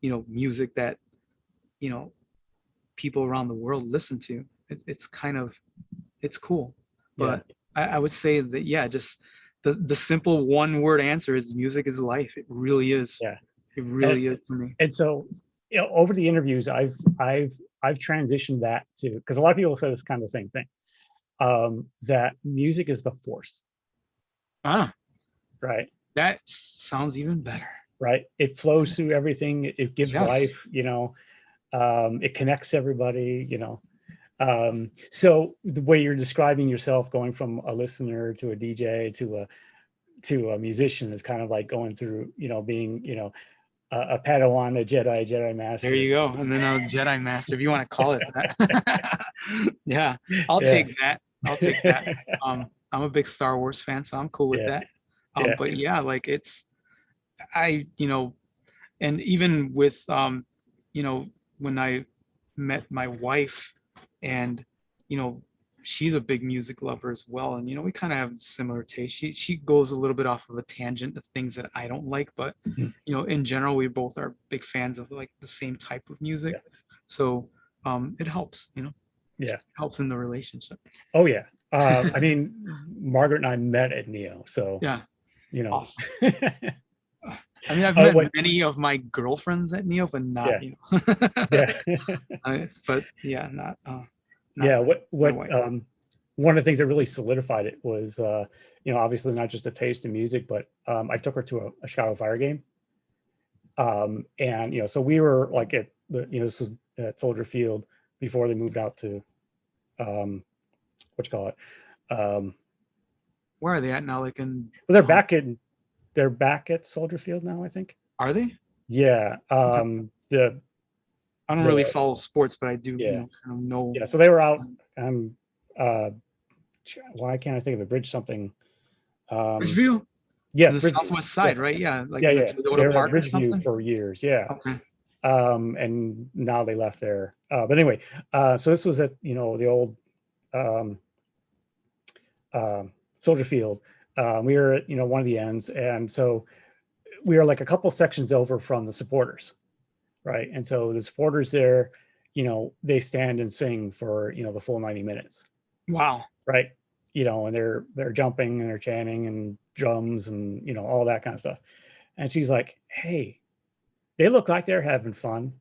you know, music that, you know, people around the world listen to. It's kind of, it's cool. Yeah. But I would say that, yeah, just the simple one word answer is music is life. It really is. Yeah. It And, really is for me. and so, you know, over the interviews, I've transitioned that to, because a lot of people say this kind of same thing, that music is the force, Ah, right? that sounds even better. Right. It flows through everything. It gives Yes. life, you know, it connects everybody, you know. So the way you're describing yourself going from a listener to a DJ to a musician is kind of like going through, you know, being, you know, a Padawan, a Jedi There Master. you go. And then a Jedi Master, if you want to call it that. Yeah, I'll Yeah. take that. I'll take that. I'm a big Star Wars fan, so I'm cool with Yeah. that. Yeah. But yeah, like it's, you know, and even with, you know, when I met my wife, and, you know, she's a big music lover as well. And, you know, we kind of have similar taste. She goes a little bit off of a tangent of things that I don't like, but, Mhm. you know, in general, we both are big fans of like the same type of music. Yeah. So it helps, you know, Yeah. helps in the relationship. Oh yeah. I mean, Margaret and I met at Neo, so Yeah. you know. Awesome. I mean, I've Oh, met what? many of my girlfriends at Neo, but not, Yeah. you know, Yeah. but yeah, not Yeah. my What? wife. One of the things that really solidified it was, you know, obviously not just a taste in music, but I took her to a Chicago Fire game, and you know, so we were like at the, you know, this was at Soldier Field before they moved out to, what you call it. Where are they at now? Like in, Well, they're back at Soldier Field now, I think. are they? Yeah. Okay. I don't really The follow sports, but I do, you yeah. know, kind of know. Yeah. So they were out. Uh, why can't I think of it? Bridge something. Bridgeview on Yes, the Bridgeview. southwest side, Yes. right? Yeah, like Yeah, in the yeah. Toyota They were at Park or Bridgeview something. for years. Yeah. Okay. And now they left there. But anyway, so this was at, you know, the old um, Soldier Field. We were at, you know, one of the ends, and so we were like a couple sections over from the supporters, right? And so the supporters there, you know, they stand and sing for, you know, the full 90 minutes, Wow. right? You know, and they're jumping and they're chanting and drums and, you know, all that kind of stuff. And she's like, "Hey, they look like they're having fun.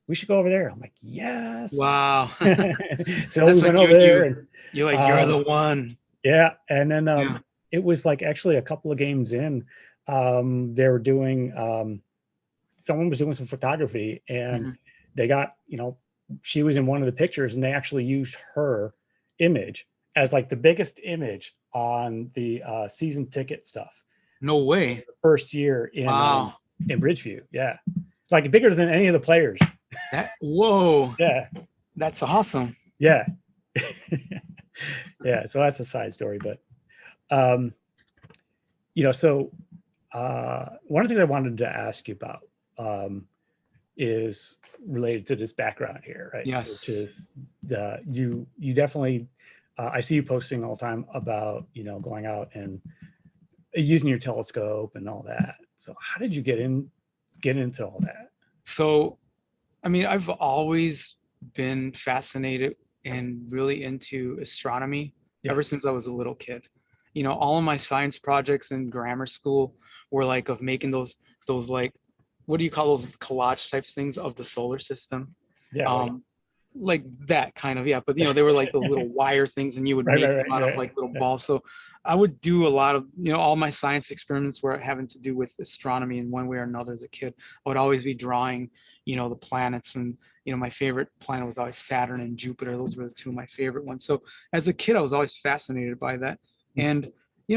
We should go over there." I'm like, "Yes." Wow. So we That's when went over there, and you're like, you're um, the one. yeah, and then Yeah. it was like actually a couple of games in, they were doing someone was doing some photography, and Mhm. they got, you know, she was in one of the pictures, and they actually used her image as like the biggest image on the season ticket stuff. No way. The first year Wow. in Bridgeview, yeah, like bigger than any of the players. Whoa. Yeah, That's awesome. yeah, yeah. So that's a side story, but um, you know, so one of the things I wanted to ask you about, um, is related to this background here, right? Yes. Which is you definitely, I see you posting all the time about, going out and using your telescope and all that. So how did you get into all that? So, I mean, I've always been fascinated and really into astronomy Yeah. ever since I was a little kid. All of my science projects in grammar school were like of making those like, what do you call those collage types things of the solar system? Yeah. Like that kind of, yeah. But they were like the little wire things, and you would Right, make right, them out right, of like little right. balls. So I would do a lot of, all my science experiments were having to do with astronomy in one way or another as a kid. I would always be drawing, the planets, and my favorite planet was always Saturn and Jupiter. Those were the two of my favorite ones. So as a kid, I was always fascinated by that. And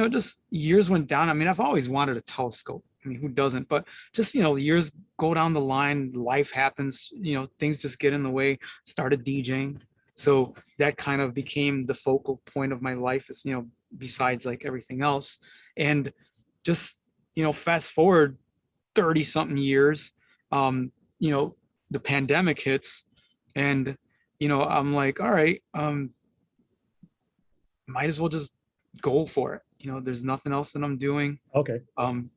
just years went down. I mean, I've always wanted a telescope. I mean, who doesn't? But just, years go down the line, life happens, things just get in the way, started DJing. So that kind of became the focal point of my life, is, besides like everything else. And just, fast forward 30 something years, um, the pandemic hits, and, I'm like, all right, might as well just go for it. There's nothing else that I'm doing. Okay.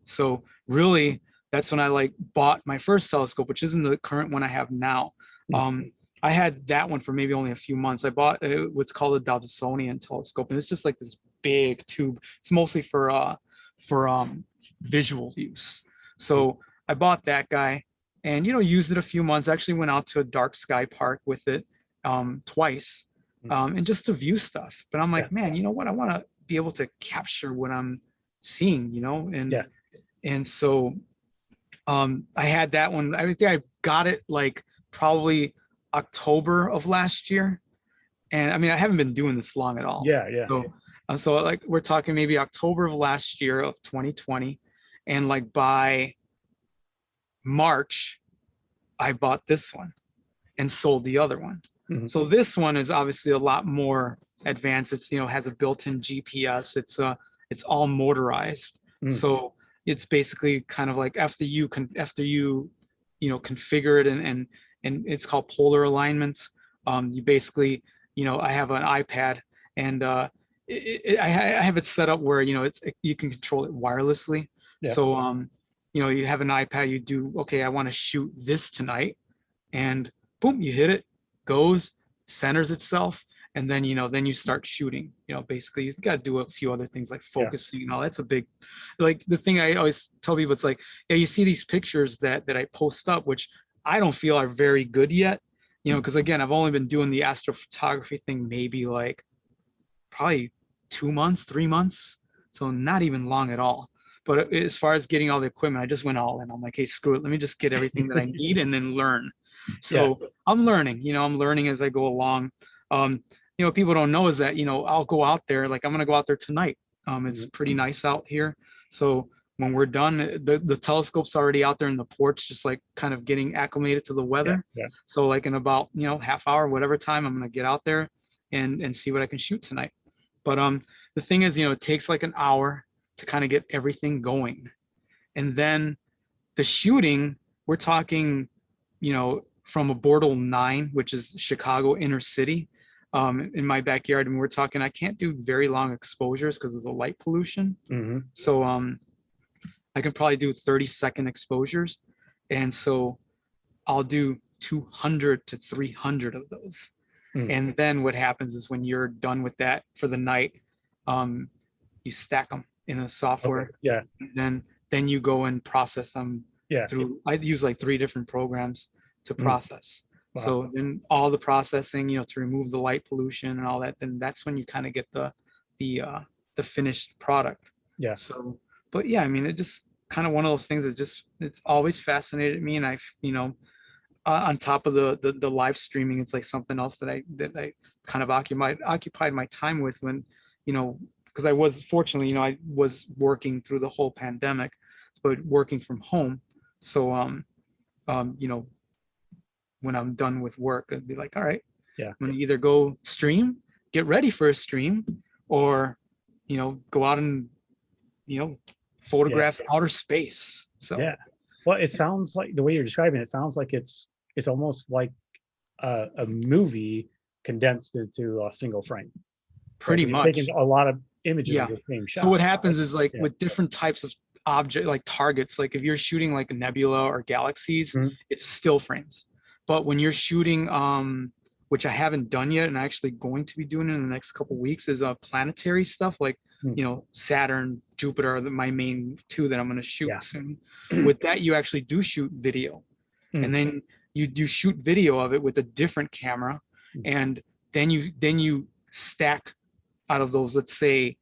So really, that's when I like bought my first telescope, which isn't the current one I have now. I had that one for maybe only a few months. I bought what's called a Dobsonian telescope, and it's just like this big tube. It's mostly for visual use. So I bought that guy, and used it a few months. Actually went out to a dark sky park with it twice, and just to view stuff. But I'm like, man, you know what? I want to be able to capture what I'm seeing, and so I had that one. I think I got it like probably October of last year, and I mean, I haven't been doing this long at all. Yeah. So like we're talking maybe October of last year of 2020, and like by March, I bought this one and sold the other one. So this one is obviously a lot more advanced. It's, has a built-in GPS. It's all motorized. So it's basically kind of like after you configure it, and it's called polar alignment. You basically, I have an iPad, and I have it set up where, you can control it wirelessly. So you have an iPad, you do, okay, I want to shoot this tonight, and boom, you hit it, goes, centers itself, and then then you start shooting. Basically you got to do a few other things like focusing and all. That's a big, like, the thing I always tell people, it's like, yeah, you see these pictures that I post up, which I don't feel are very good yet, because again, I've only been doing the astrophotography thing maybe like probably 2 months, 3 months, so not even long at all. But as far as getting all the equipment, I just went all in. I'm like, hey, screw it, let me just get everything that I need and then learn. So I'm learning, I'm learning as I go along. People don't know is that, I'll go out there, like I'm going to go out there tonight. It's pretty nice out here. So when we're done, the telescope's already out there in the porch, just like kind of getting acclimated to the weather. So like in about, half hour, whatever time, I'm going to get out there and see what I can shoot tonight. But the thing is, it takes like an hour to kind of get everything going. And then the shooting, we're talking, from a Bortle 9, which is Chicago inner city, in my backyard. And we're talking, I can't do very long exposures because of the light pollution. So I can probably do 30-second exposures. And so I'll do 200 to 300 of those. And then what happens is when you're done with that for the night, you stack them in a software. Then you go and process them through, I use like 3 different programs to process. So then all the processing, to remove the light pollution and all that, then that's when you kind of get the finished product. So, but yeah, I mean, it just kind of one of those things that it's always fascinated me. And I've, on top of the live streaming, it's like something else that I kind of occupied my time with when, because I was fortunately, I was working through the whole pandemic, but working from home. So, when I'm done with work, I'd be like, all right, I'm gonna either go stream, get ready for a stream, or, go out and, photograph outer space. So Well, it sounds like the way you're describing it, it sounds like it's almost like a movie condensed into a single frame, right? Pretty Because you're taking much. a lot of images of Yeah. the same So what shot, right? happens is like Yeah. with different types of object, like targets, like if you're shooting like a nebula or galaxies, Mhm. it's still frames. But when you're shooting, which I haven't done yet, and actually going to be doing in the next couple weeks, is planetary stuff like Mhm. Saturn, Jupiter are my main two that I'm going to shoot Yeah. soon. With that, you actually do shoot video, and Mm. then you do shoot video of it with a different camera, Mm. and then you stack out of those, let's say,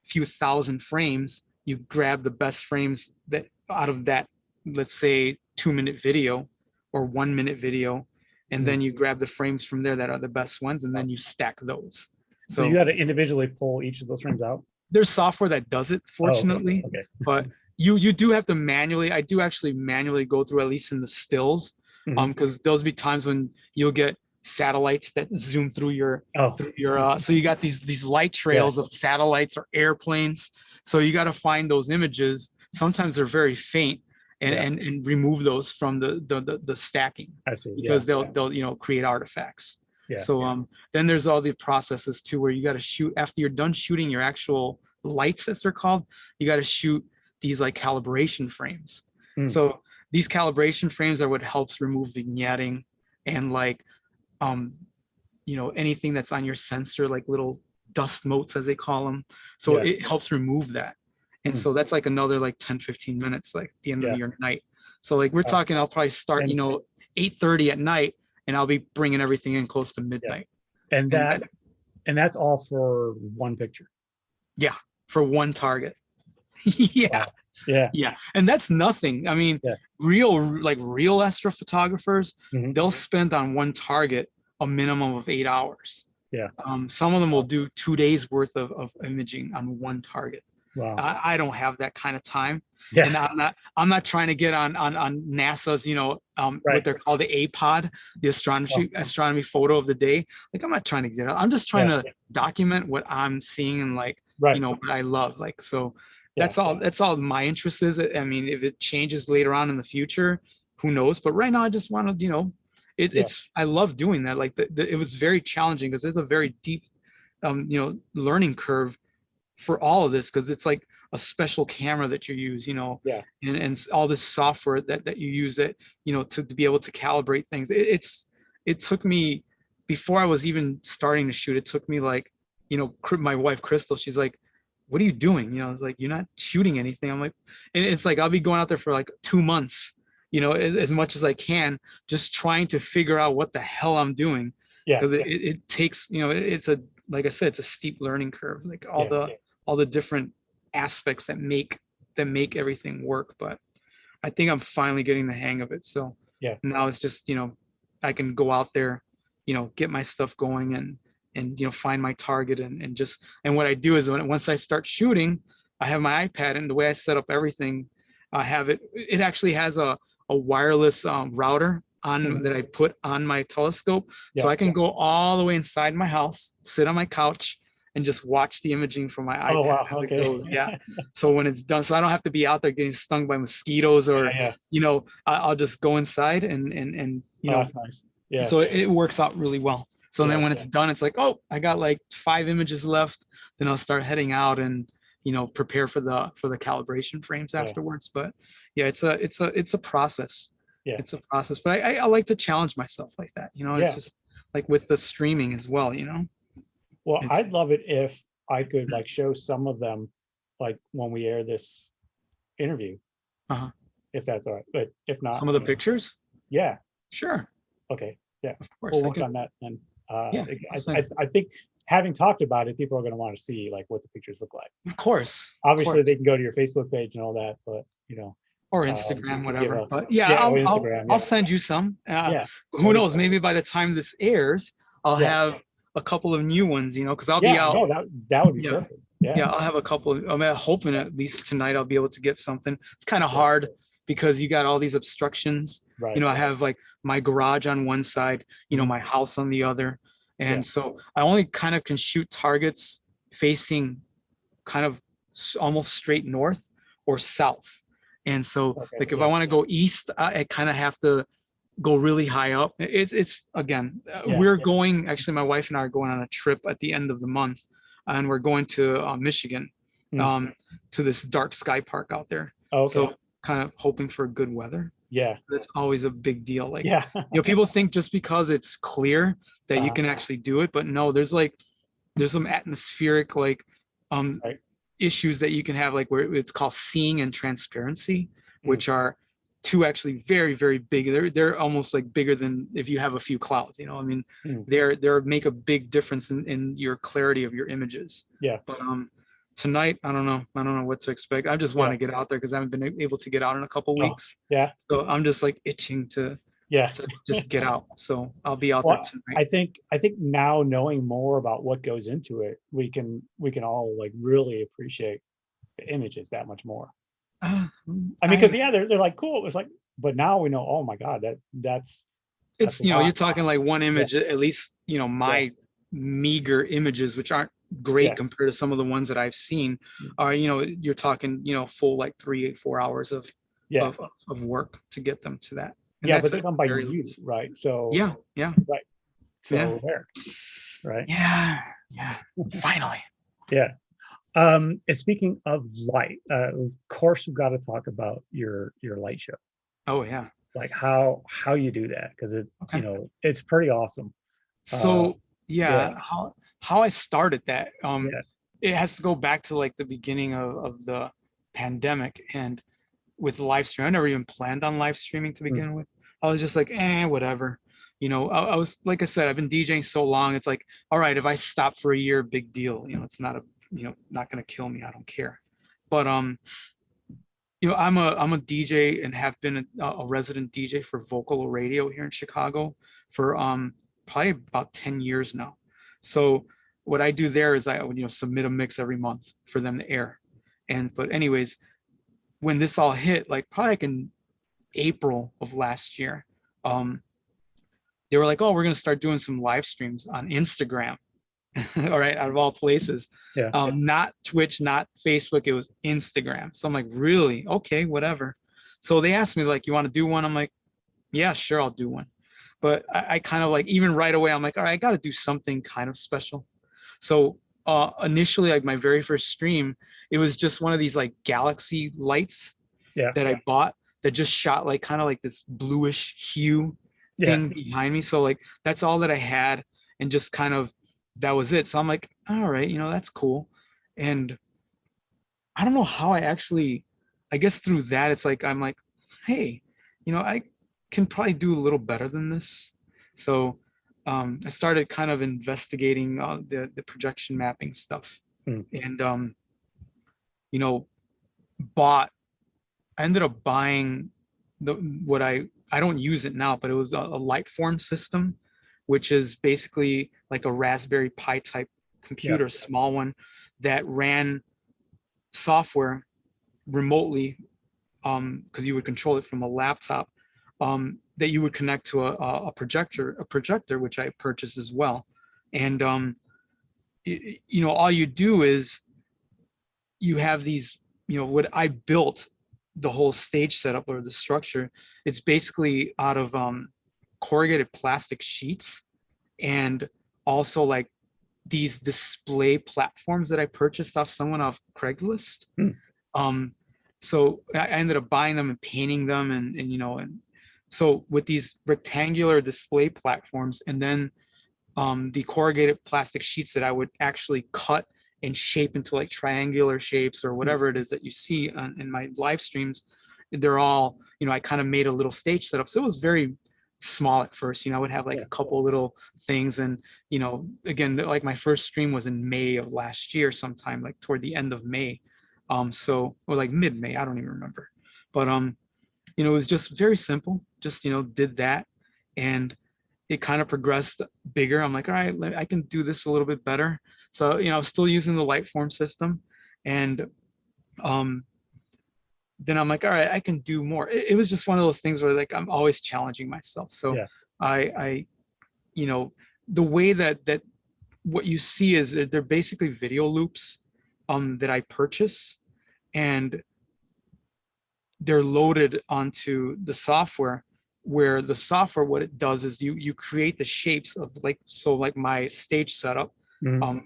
few thousand frames, you grab the best frames that out of that, let's say 2-minute video or 1-minute video, and Mm. then you grab the frames from there that are the best ones, and then you stack those. So you So got to individually pull each of those frames out. there's software that does it, Oh, okay. fortunately, Okay. but you do have to manually. I do actually manually go through, at least in the stills, Mhm. because there'll be times when you'll get satellites that zoom through your Oh, so you got these light trails of satellites or airplanes, so you got to find those images. Sometimes they're very faint, and yeah. and remove those from the stacking, I see. Yeah. because they'll create artifacts. Yeah. So then there's all the processes too, where you got to shoot after you're done shooting your actual lights, as they're called. You got to shoot these like calibration frames. Mm. So these calibration frames are what helps remove vignetting and like anything that's on your sensor, like little dust motes as they call them. So Yeah. it helps remove that. And Mm. so that's like another like 10-15 minutes, like at the end Yeah. of your night. So like we're talking, I'll probably start, And 8:30 at night, and I'll be bringing everything in close to midnight. and And that and that's all for one picture. yeah, for one target. Yeah. Wow. Yeah. Yeah. And that's nothing. I mean, Yeah. real astrophotographers, Mhm. they'll spend on one target a minimum of 8 hours. Yeah. Some of them will do 2 days worth of imaging on one target. Wow. I don't have that kind of time. Yeah. And I'm not trying to get on NASA's, Right. what they're called, the APOD, the astronomy photo of the day. Like, I'm not trying to get it. I'm just trying to document what I'm seeing and like, Right. what I love. Like, so Yeah. that's all my interest is. I mean, if it changes later on in the future, who knows? But right now I just want to, it's I love doing that. Like it was very challenging because there's a very deep learning curve for all of this, because it's like a special camera that you use, Yeah. and all this software that you use that, to be able to calibrate things. It took me, before I was even starting to shoot, it took me like, my wife Crystal, she's like, what are you doing? It's like, you're not shooting anything. I'm like, and it's like, I'll be going out there for like 2 months, as much as I can, just trying to figure out what the hell I'm doing. Yeah. Because it takes, it's like I said, it's a steep learning curve, like all the different aspects that make everything work. But I think I'm finally getting the hang of it. So Yeah. now it's just, I can go out there, get my stuff going, and find my target, and what I do is, once I start shooting, I have my iPad, and the way I set up everything, I have it actually has a wireless router on that I put on my telescope, so I can go all the way inside my house, sit on my couch, and just watch the imaging from my iPad. Oh, wow. As Okay. it goes. Yeah. So when it's done, so I don't have to be out there getting stung by mosquitoes, or I'll just go inside and that's nice. Yeah. so it works out really well. So then when it's done, it's like, oh, I got like 5 images left. Then I'll start heading out and prepare for the calibration frames afterwards. But yeah, it's a process. Yeah. It's a process. But I like to challenge myself like that. It's just like with the streaming as well. Well, I'd love it if I could like show some of them, like when we air this interview, if that's all right. But if not, some of the pictures. Yeah. Sure. Okay. Yeah. Of course. We'll work on that. And Yeah, I think having talked about it, people are going to want to see like what the pictures look like. Of course. Obviously, they can go to your Facebook page and all that, but or Instagram, whatever. But Instagram, I'll send you some. Who knows? Maybe by the time this airs, I'll have a couple of new ones. Because I'll be out. No, that would be perfect. Yeah, I'll have a couple of. I'm hoping at least tonight I'll be able to get something. It's kind of hard because you got all these obstructions. Right. I have like my garage on one side, my house on the other. And so I only kind of can shoot targets facing kind of almost straight north or south. And so Okay. like if I Yeah. want to go east, I kind of have to go really high up. It's again, Yeah. we're going, actually my wife and I are going on a trip at the end of the month, and we're going to Michigan, Mm. to this dark sky park out there. Okay. So kind of hoping for good weather. Yeah. That's always a big deal. Like, Yeah. people think just because it's clear that you Uh-huh. can actually do it, but no, there's some atmospheric like um Right. issues that you can have, like where it's called seeing and transparency, Mm. which are two actually very, very big. They're almost like bigger than if you have a few clouds, I mean, Mm. they're make a big difference in your clarity of your images. Yeah. But tonight, I don't know what to expect. I just want Yeah. to get out there because I haven't been able to get out in a couple Oh, weeks. yeah. So I'm just like itching to Yeah. just get out. So I'll be out there Well, tonight. I think now knowing more about what goes into it, we can all like really appreciate the images that much more. Uh, I mean, because I yeah, they're like cool. It's like, but now we know, oh my God, that's it's a you're lot. talking like one Yeah. image, at least Yeah. my meager images, which aren't great Yeah. compared to some of the ones that I've seen, Mm. are you're talking full like 3 4 hours Yeah. of work to get them to that. And Yeah. But that's they're like done by very you, right? So, yeah, yeah, right. yeah, So there, right? yeah, yeah. Finally. Yeah. And speaking of light, of course, we've got to talk about your light show, Oh yeah. like how you do that, because Okay. it's pretty awesome. Uh, So yeah, yeah. how I started that, Yeah. it has to go back to like the beginning of the pandemic, and with live stream, I never even planned on live streaming to Mm. begin with. I was just like, whatever. I was, like I said, I've been DJing so long. It's like, all right, if I stop for a year, big deal. It's not not gonna kill me. I don't care. But I'm a DJ and have been a resident DJ for Vocal Radio here in Chicago for probably about 10 years now. So what I do there is I would submit a mix every month for them to air. But anyways, when this all hit, like probably like in April of last year, um, they were like, "Oh, we're gonna start doing some live streams on Instagram." All right, out of all places, Yeah. not Twitch, not Facebook. It was Instagram. So I'm like, really? Okay, whatever. So they asked me like, "You want to do one?" I'm like, "Yeah, sure, I'll do one." But I kind of like, even right away, I'm like, all right, I got to do something kind of special. So initially, like my very first stream, it was just one of these like galaxy lights Yeah. that I bought that just shot like kind of like this bluish hue Yeah. thing behind me. So like that's all that I had, and just kind of that was it. So I'm like, all right, that's cool. And I don't know how I guess through that, it's like I'm like, hey, I can probably do a little better than this. So I started kind of investigating the projection mapping stuff, Mm. and you know, bought I ended up buying what I don't use it now, but it was a light form system, which is basically like a Raspberry Pi type Yeah. computer, small one, that ran software remotely, because you would control it from a laptop, that you would connect to a projector which I purchased as well. And all you do is you have these, what I built, the whole stage setup or the structure, it's basically out of corrugated plastic sheets, and also like these display platforms that I purchased off someone off Craigslist. Mm. So I ended up buying them and painting them, and so with these rectangular display platforms, and then the corrugated plastic sheets that I would actually cut and shape into like triangular shapes or whatever it is that you see in my live streams, they're all, I kind of made a little stage setup. So it was very small at first. I would have like Yeah. a couple little things, and again, like my first stream was in May of last year, sometime like toward the end of May, or like mid-May, I don't even remember. But it was just very simple, just did that, and it kind of progressed bigger. I'm like, all right, I can do this a little bit better. So I was still using the light form system, and then I'm like, all right, I can do more. It was just one of those things where like I'm always challenging myself. So Yeah. I the way that what you see is they're basically video loops that I purchase, and they're loaded onto the software, where the software, what it does is you create the shapes of like, so like my stage setup, Mhm.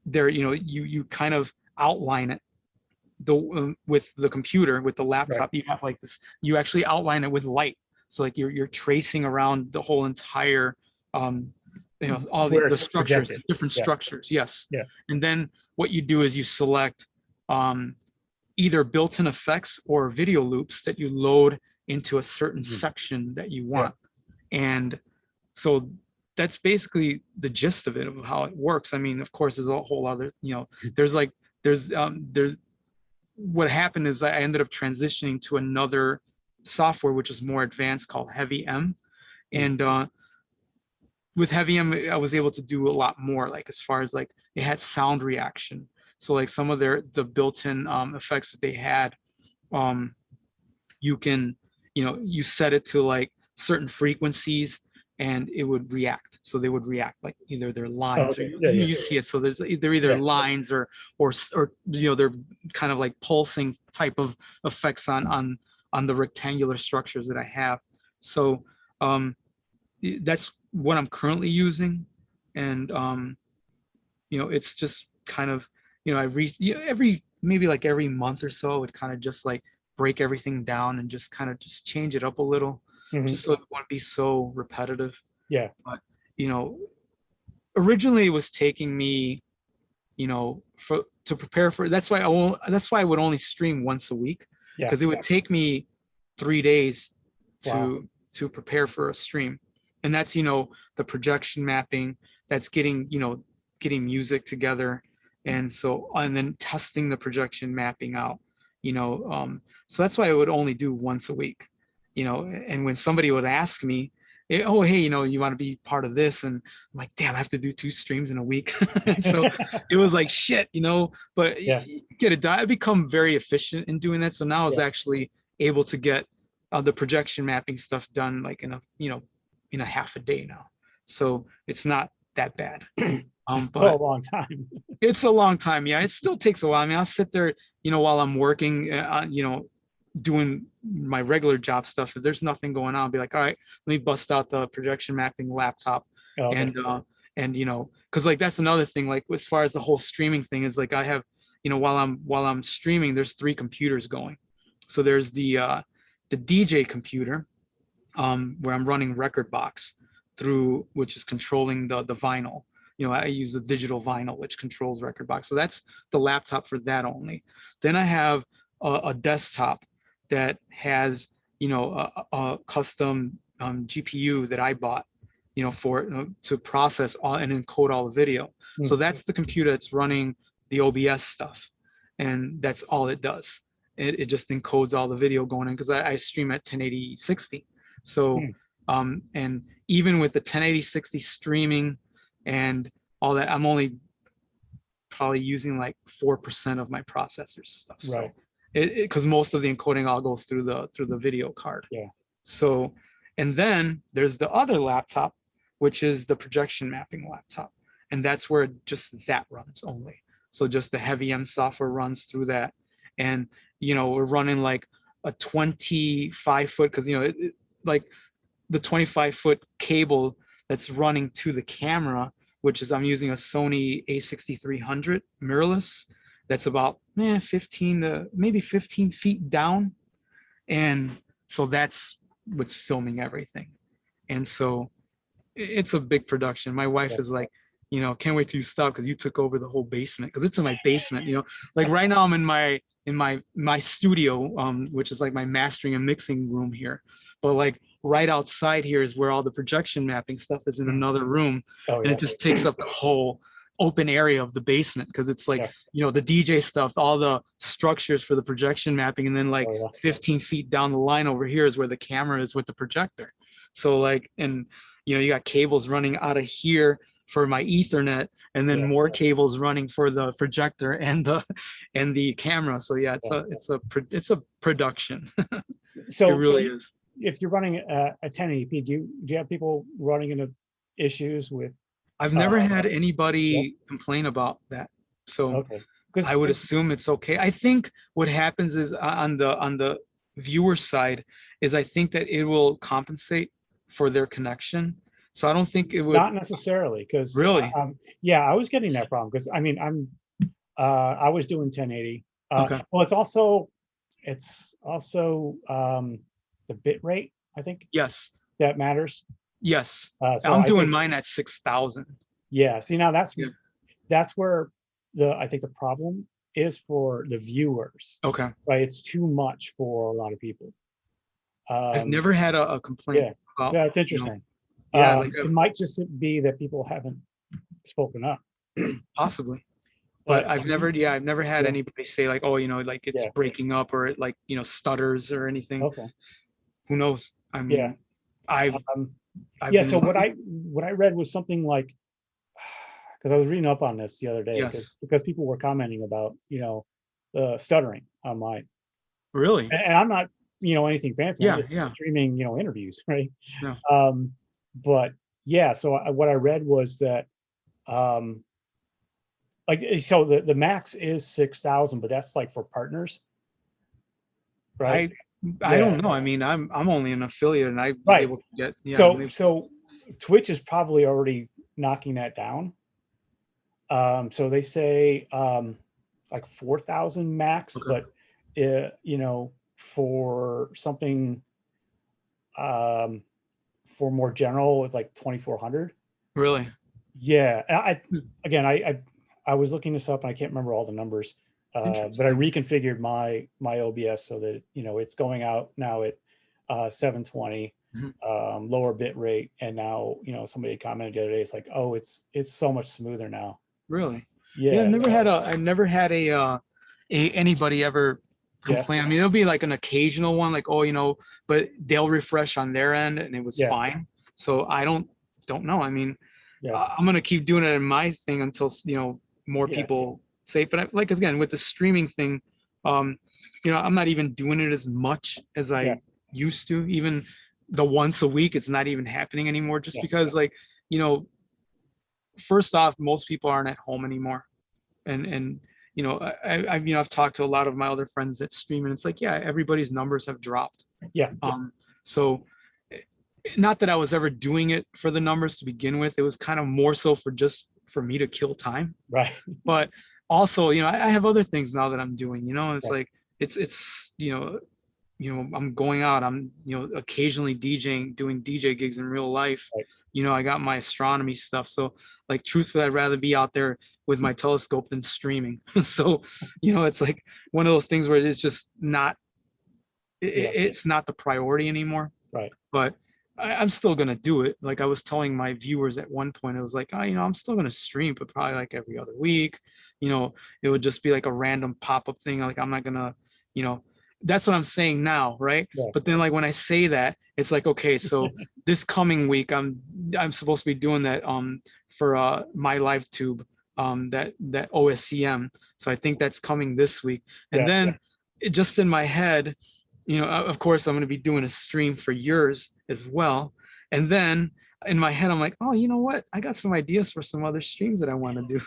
there, you kind of outline it with the computer, with the Right. laptop, you have like this, you actually outline it with light. So like you're tracing around the whole entire, all Where the it's structures, the projected. different Yeah. structures. Yes. Yeah. And then what you do is you select either built-in effects or video loops that you load into a certain Mhm. section that you Yeah. want. And so that's basically the gist of it, of how it works. I mean, of course, there's a whole other, there's like, there's what happened is I ended up transitioning to another software which is more advanced, called Heavy M. Mhm. And with Heavy M, I was able to do a lot more, like as far as like it had sound reaction. So like some of the built-in effects that they had, um, you can, you set it to like certain frequencies and it would react. So they would react like either their Oh, lines, or okay. Yeah. Yeah. you see it. So there's either Yeah. lines or they're kind of like pulsing type of effects on the rectangular structures that I have. So that's what I'm currently using. And it's just kind of, every, maybe like every month or so, I would kind of just like break everything down and just kind of just change it up a little, Mhm. just so it won't be so repetitive. Yeah. But you know, originally it was taking me, for to prepare for, that's why I would only stream once a week, Yeah. because it would take me 3 days Wow. to prepare for a stream. And that's, the projection mapping, that's getting music together. And then testing the projection mapping out, so that's why I would only do once a week, and when somebody would ask me, oh, hey, you want to be part of this? And I'm like, damn, I have to do 2 streams in a week. So it was like shit, but Yeah. get it done. I become very efficient in doing that. So now I was Yeah. actually able to get the projection mapping stuff done like in a half a day now. So it's not that bad. It's still a But long time. it's a long time. Yeah, it still takes a while. I mean, I'll sit there, while I'm working, doing my regular job stuff. If there's nothing going on, I'll be like, all right, let me bust out the projection mapping laptop. Oh, okay. And because like that's another thing, like as far as the whole streaming thing is, like I have, while I'm streaming, there's 3 computers going. So there's the DJ computer, where I'm running Rekordbox through, which is controlling the vinyl. I use the digital vinyl, which controls Rekordbox. So that's the laptop for that only. Then I have a desktop that has, a custom GPU that I bought, for to process all and encode all the video. Hmm. So that's the computer that's running the OBS stuff, and that's all it does. It just encodes all the video going in, because I stream at 1080 60. So and even with the 1080 60 streaming and all that, I'm only probably using like 4% of my processor stuff. Right. So because most of the encoding all goes through the video card. Yeah. So, and then there's the other laptop, which is the projection mapping laptop, and that's where just that runs only. So just the Heavy M software runs through that, and we're running like a 25-foot, because like the 25-foot cable that's running to the camera, which is, I'm using a Sony A6300 mirrorless that's about 15 to maybe 15 feet down. And so that's what's filming everything. And so it's a big production. My wife is like, can't wait till you stop, because you took over the whole basement, because it's in my basement. Like right now I'm in my studio, which is like my mastering and mixing room here, but like right outside here is where all the projection mapping stuff is, in another room. Oh, And yeah. it just takes up the whole open area of the basement, because it's like, Yeah. the DJ stuff, all the structures for the projection mapping, and then like Oh, yeah. 15 feet down the line over here is where the camera is with the projector. So like, and you got cables running out of here for my Ethernet, and then Yeah. more cables running for the projector and the camera. So yeah, it's a production. So It really is. if you're running a 1080p, do you have people running into issues with? I've never had Yeah. anybody complain about that. So Okay. I would assume it's okay. I think what happens is on the viewer side is I think that it will compensate for their connection. So I don't think it would Not necessarily, because really. yeah, I was getting that problem because I mean I was doing 1080. Okay. Well, it's also the bit rate, I think, Yes. that matters. Yes. So I'm I doing think, mine at 6,000. yeah, see now Yeah. that's where I think the problem is for the viewers, Okay. right? It's too much for a lot of people. I've Um, never had a complaint yeah, about, yeah, it's you know, interesting. yeah, like It might just be that people haven't spoken up, possibly. But but I've never had yeah, anybody say like, oh, like it's yeah, breaking up or it like, stutters or anything. okay, Who knows? I yeah. mean, I've Um, I've yeah, been so lucky. what I read was something like, because I was reading up on this the other day, Yes. because people were commenting about, the stuttering on mine. Really? And I'm not, anything fancy. I'm Yeah, just yeah, streaming, interviews, right? yeah. Um, but yeah, so what I read was that, um, like, so the max is 6,000, but that's like for partners, right? I I Yeah, don't know. I mean, I'm only an affiliate and I was right. able to get, yeah, I'm So able, so Twitch is probably already knocking that down. So they say like 4,000 max, okay. but for something um, for more general, it's like 2,400. Really? Yeah, Hmm. again, I was looking this up and I can't remember all the numbers, but I Interesting. reconfigured my OBS so that it's going out now at 720, Mhm. lower bit rate, and now somebody commented the other day, it's like, oh, it's so much smoother now. Really? Yeah, Yeah, I've never had anybody ever yeah, complain. I mean, it'll be like an occasional one, like, oh, but they'll refresh on their end and it was yeah, fine. So I don't know. I mean, yeah, I'm gonna keep doing it in my thing until more yeah, people say. But like again, with the streaming thing, um, I'm not even doing it as much as yeah, I used to. Even the once a week, it's not even happening anymore. Just yeah, because, like, you know, first off, most people aren't at home anymore, and I've talked to a lot of my other friends that stream, and it's like, yeah, everybody's numbers have dropped. yeah, So not that I was ever doing it for the numbers to begin with. It was kind of more so for just for me to kill time. right, But also, I have other things now that I'm doing, it's right, like it's I'm going out, I'm occasionally DJing, doing DJ gigs in real life. right, I got my astronomy stuff. So like truthfully, I'd rather be out there with my telescope than streaming. So, it's like one of those things where it's just not yeah, it's not the priority anymore. right, But I'm still gonna do it. Like I was telling my viewers at one point, I was like, oh, I'm still gonna stream, but probably like every other week. It would just be like a random pop-up thing. Like I'm not gonna, you know, that's what I'm saying now, right? yeah, But then like when I say that, it's like, okay, so this coming week I'm supposed to be doing that for my live tube that OSCM. So I think that's coming this week. And yeah, then it just in my head, of course, I'm going to be doing a stream for yours as well. And then in my head, I'm like, oh, you know what? I got some ideas for some other streams that I want to do.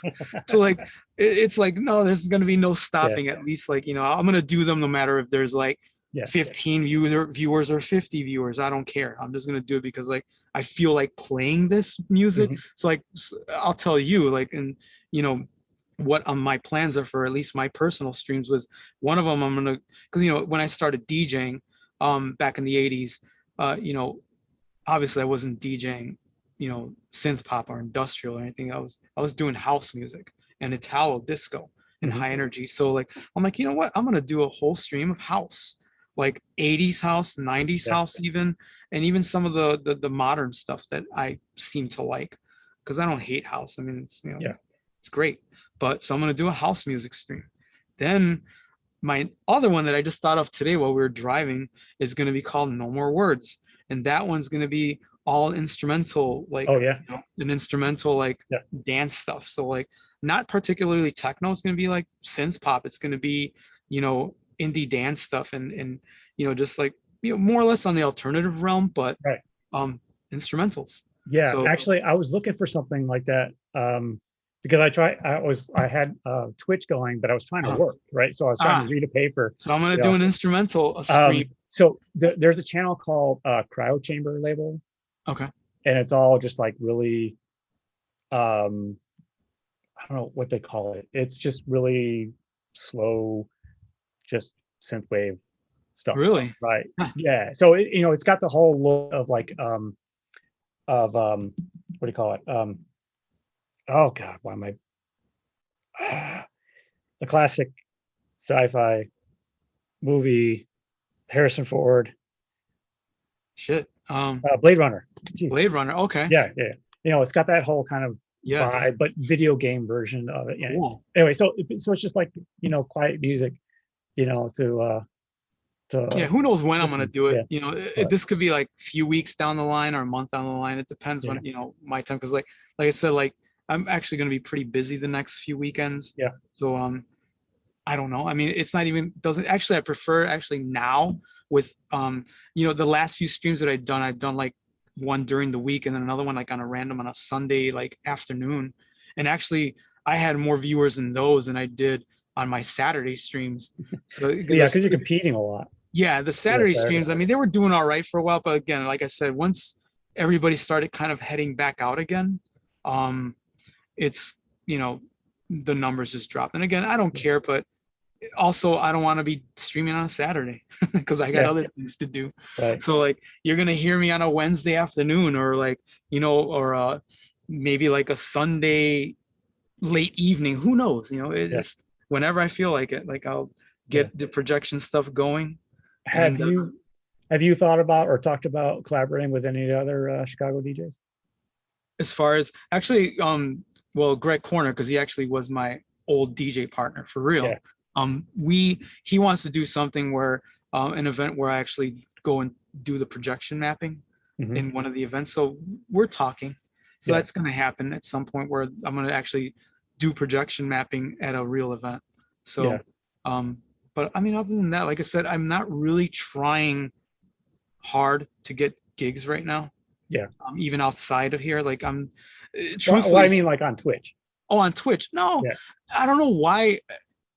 So like, it's like, no, there's going to be no yeah, stopping. At least like, I'm going to do them no matter if there's like yeah, 15 viewers or 50 viewers. I don't care. I'm just going to do it because like, I feel like playing this music. mhm, So like, I'll tell you like, and what my plans are for at least my personal streams was one of them I'm gonna, because when I started DJing back in the 80s, obviously I wasn't DJing synth pop or industrial or anything. I was doing house music and Italo disco and mhm, high energy. So like I'm like, you know what, I'm gonna do a whole stream of house, like 80s house, 90s yeah, house even, and even some of the modern stuff that I seem to like, because I don't hate house. I mean, it's yeah, it's great. But so I'm gonna do a house music stream. Then my other one that I just thought of today while we were driving is gonna be called No More Words, and that one's gonna be all instrumental, like oh yeah, an instrumental like yeah, dance stuff. So like not particularly techno. It's gonna be like synth pop. It's gonna be indie dance stuff and just like more or less on the alternative realm, but right. um instrumentals. Yeah, So actually, I was looking for something like that. because I had Twitch going, but I was trying to work, right? So I was trying to read a paper. So I'm gonna do an instrumental, a stream. So there's a channel called Cryo Chamber Label. Okay. And it's all just like really, I don't know what they call it. It's just really slow, just synthwave stuff. Really? Right. Huh. Yeah. So it's got the whole look of like what do you call it? Oh God, why am I the classic sci-fi movie, Harrison Ford, Shit. Blade Runner. Jeez. Blade Runner. Okay. Yeah. It's got that whole kind of Yes. vibe, but video game version of it. Yeah. Cool. Anyway, so it's just like quiet music, to Yeah, who knows when I'm listen. gonna do it? But- This could be like a few weeks down the line or a month down the line. It depends when my time, because like I said, like I'm actually gonna be pretty busy the next few weekends. Yeah. So I don't know. I mean, it's not even doesn't actually. I prefer actually now with the last few streams that I've done like one during the week and then another one like on a Sunday like afternoon, and actually I had more viewers in those than I did on my Saturday streams. So yeah, because you're competing a lot. Yeah, the Saturday streams, I mean, they were doing all right for a while, but again, like I said, once everybody started kind of heading back out again, it's the numbers just dropped. And again, I don't care, but also I don't want to be streaming on a Saturday because I got other things to do. Right. So like you're gonna hear me on a Wednesday afternoon or like or maybe like a Sunday late evening. Who knows? It's whenever I feel like it. Like I'll get the projection stuff going. Have you thought about or talked about collaborating with any other Chicago DJs? As far as actually, well, Greg Corner, because he actually was my old DJ partner for real. Yeah. He wants to do something where an event where I actually go and do the projection mapping in one of the events. So we're talking. So that's going to happen at some point where I'm going to actually do projection mapping at a real event. So, but I mean, other than that, like I said, I'm not really trying hard to get gigs right now. Yeah. Even outside of here, like I'm. Well, I mean, like on Twitch. Oh, on Twitch? No, I don't know why.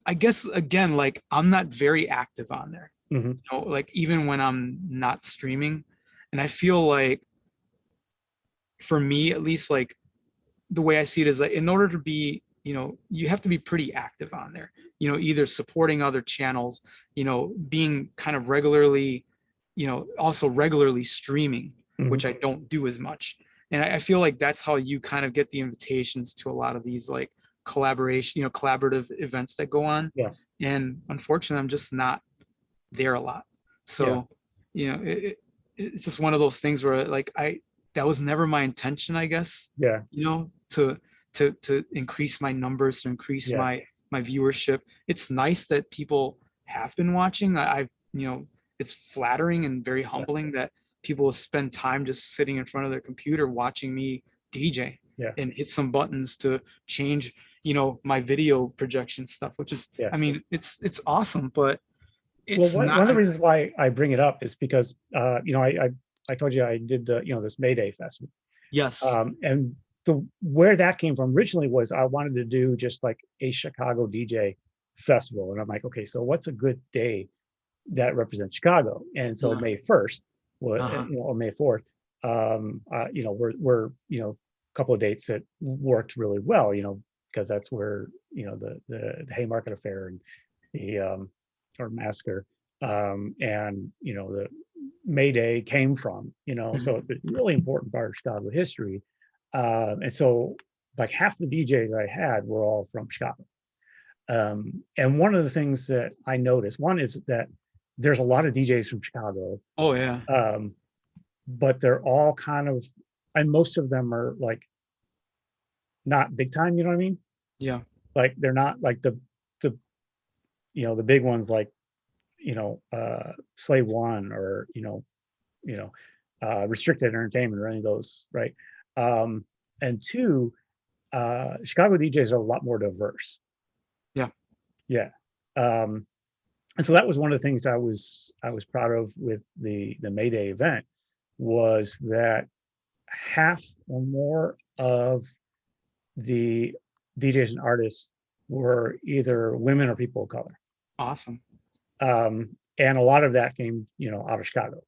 I guess again, like I'm not very active on there. Like even when I'm not streaming, and I feel like, for me at least, like the way I see it is like in order to be, you have to be pretty active on there. Either supporting other channels, being kind of regularly, also regularly streaming, which I don't do as much. And I feel like that's how you kind of get the invitations to a lot of these like collaborative events that go on. Yeah. And unfortunately, I'm just not there a lot. So, it's just one of those things where like that was never my intention, I guess. Yeah. To increase my numbers, to increase my viewership. It's nice that people have been watching. It's flattering and very humbling that people spend time just sitting in front of their computer watching me DJ and hit some buttons to change, my video projection stuff, which is, I mean, it's awesome, but it's one of the reasons why I bring it up is because, I told you I did the, this May Day festival. Yes. And where that came from originally was I wanted to do just like a Chicago DJ festival. And I'm like, okay, so what's a good day that represents Chicago? And so May 1st or May 4th, we're a couple of dates that worked really well, because that's where, the Haymarket Affair and the or massacre and the May Day came from, so it's a really important part of Chicago history. And so like half the DJs I had were all from Chicago. And one of the things that I noticed, one is that there's a lot of DJs from Chicago. Oh yeah. But they're all kind of, and most of them are like not big time, you know what I mean? Yeah. Like they're not like the big ones like, Slave One or, Restricted Entertainment or any of those, right? And two, Chicago DJs are a lot more diverse. Yeah. Yeah. And so that was one of the things I was proud of with the May Day event, was that half or more of the DJs and artists were either women or people of color. Awesome. And a lot of that came, out of Chicago.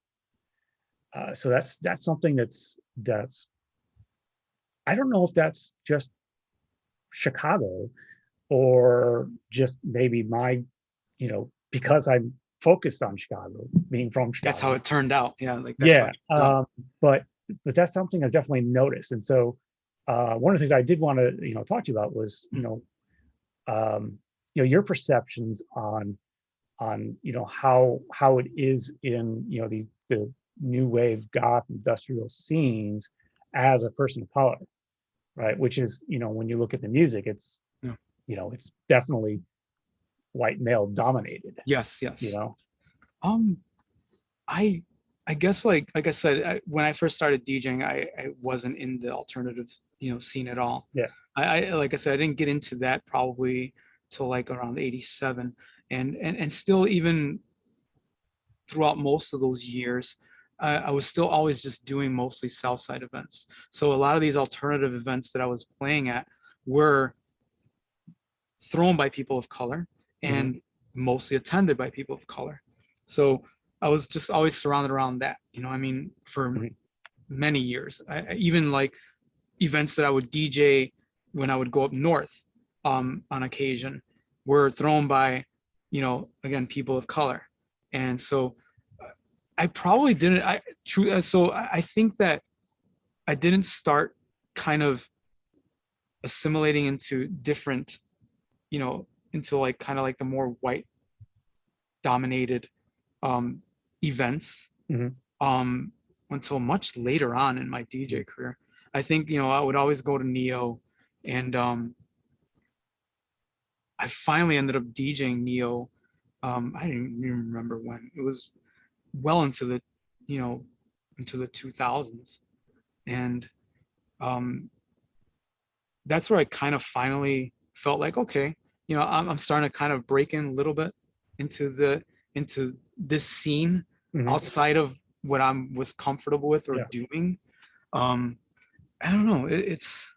So that's something that's I don't know if that's just Chicago or just maybe my, because I'm focused on Chicago, being from Chicago. That's how it turned out. Yeah, like that's Yeah. But that's something I've definitely noticed. And so one of the things I did want to, talk to you about was, your perceptions on how it is in, the new wave goth industrial scenes as a person of color, right? Which is, when you look at the music, it's, it's definitely white male dominated. Yes. I guess like I said, when I first started DJing, I wasn't in the alternative, scene at all. Yeah. I like I said, I didn't get into that probably till like around 87. And still even throughout most of those years, I was still always just doing mostly Southside events. So a lot of these alternative events that I was playing at were thrown by people of color and mostly attended by people of color. So I was just always surrounded around that, for many years. I even like events that I would DJ when I would go up north on occasion were thrown by, again, people of color. And so I probably didn't, so I think that I didn't start kind of assimilating into different, into like kind of like the more white dominated events until much later on in my DJ career. I think, I would always go to Neo, and I finally ended up DJing Neo. I didn't even remember when. It was well into the, into the 2000s. And that's where I kind of finally felt like, okay, I'm starting to kind of break in a little bit into this scene outside of what I was comfortable with or doing. I don't know. It's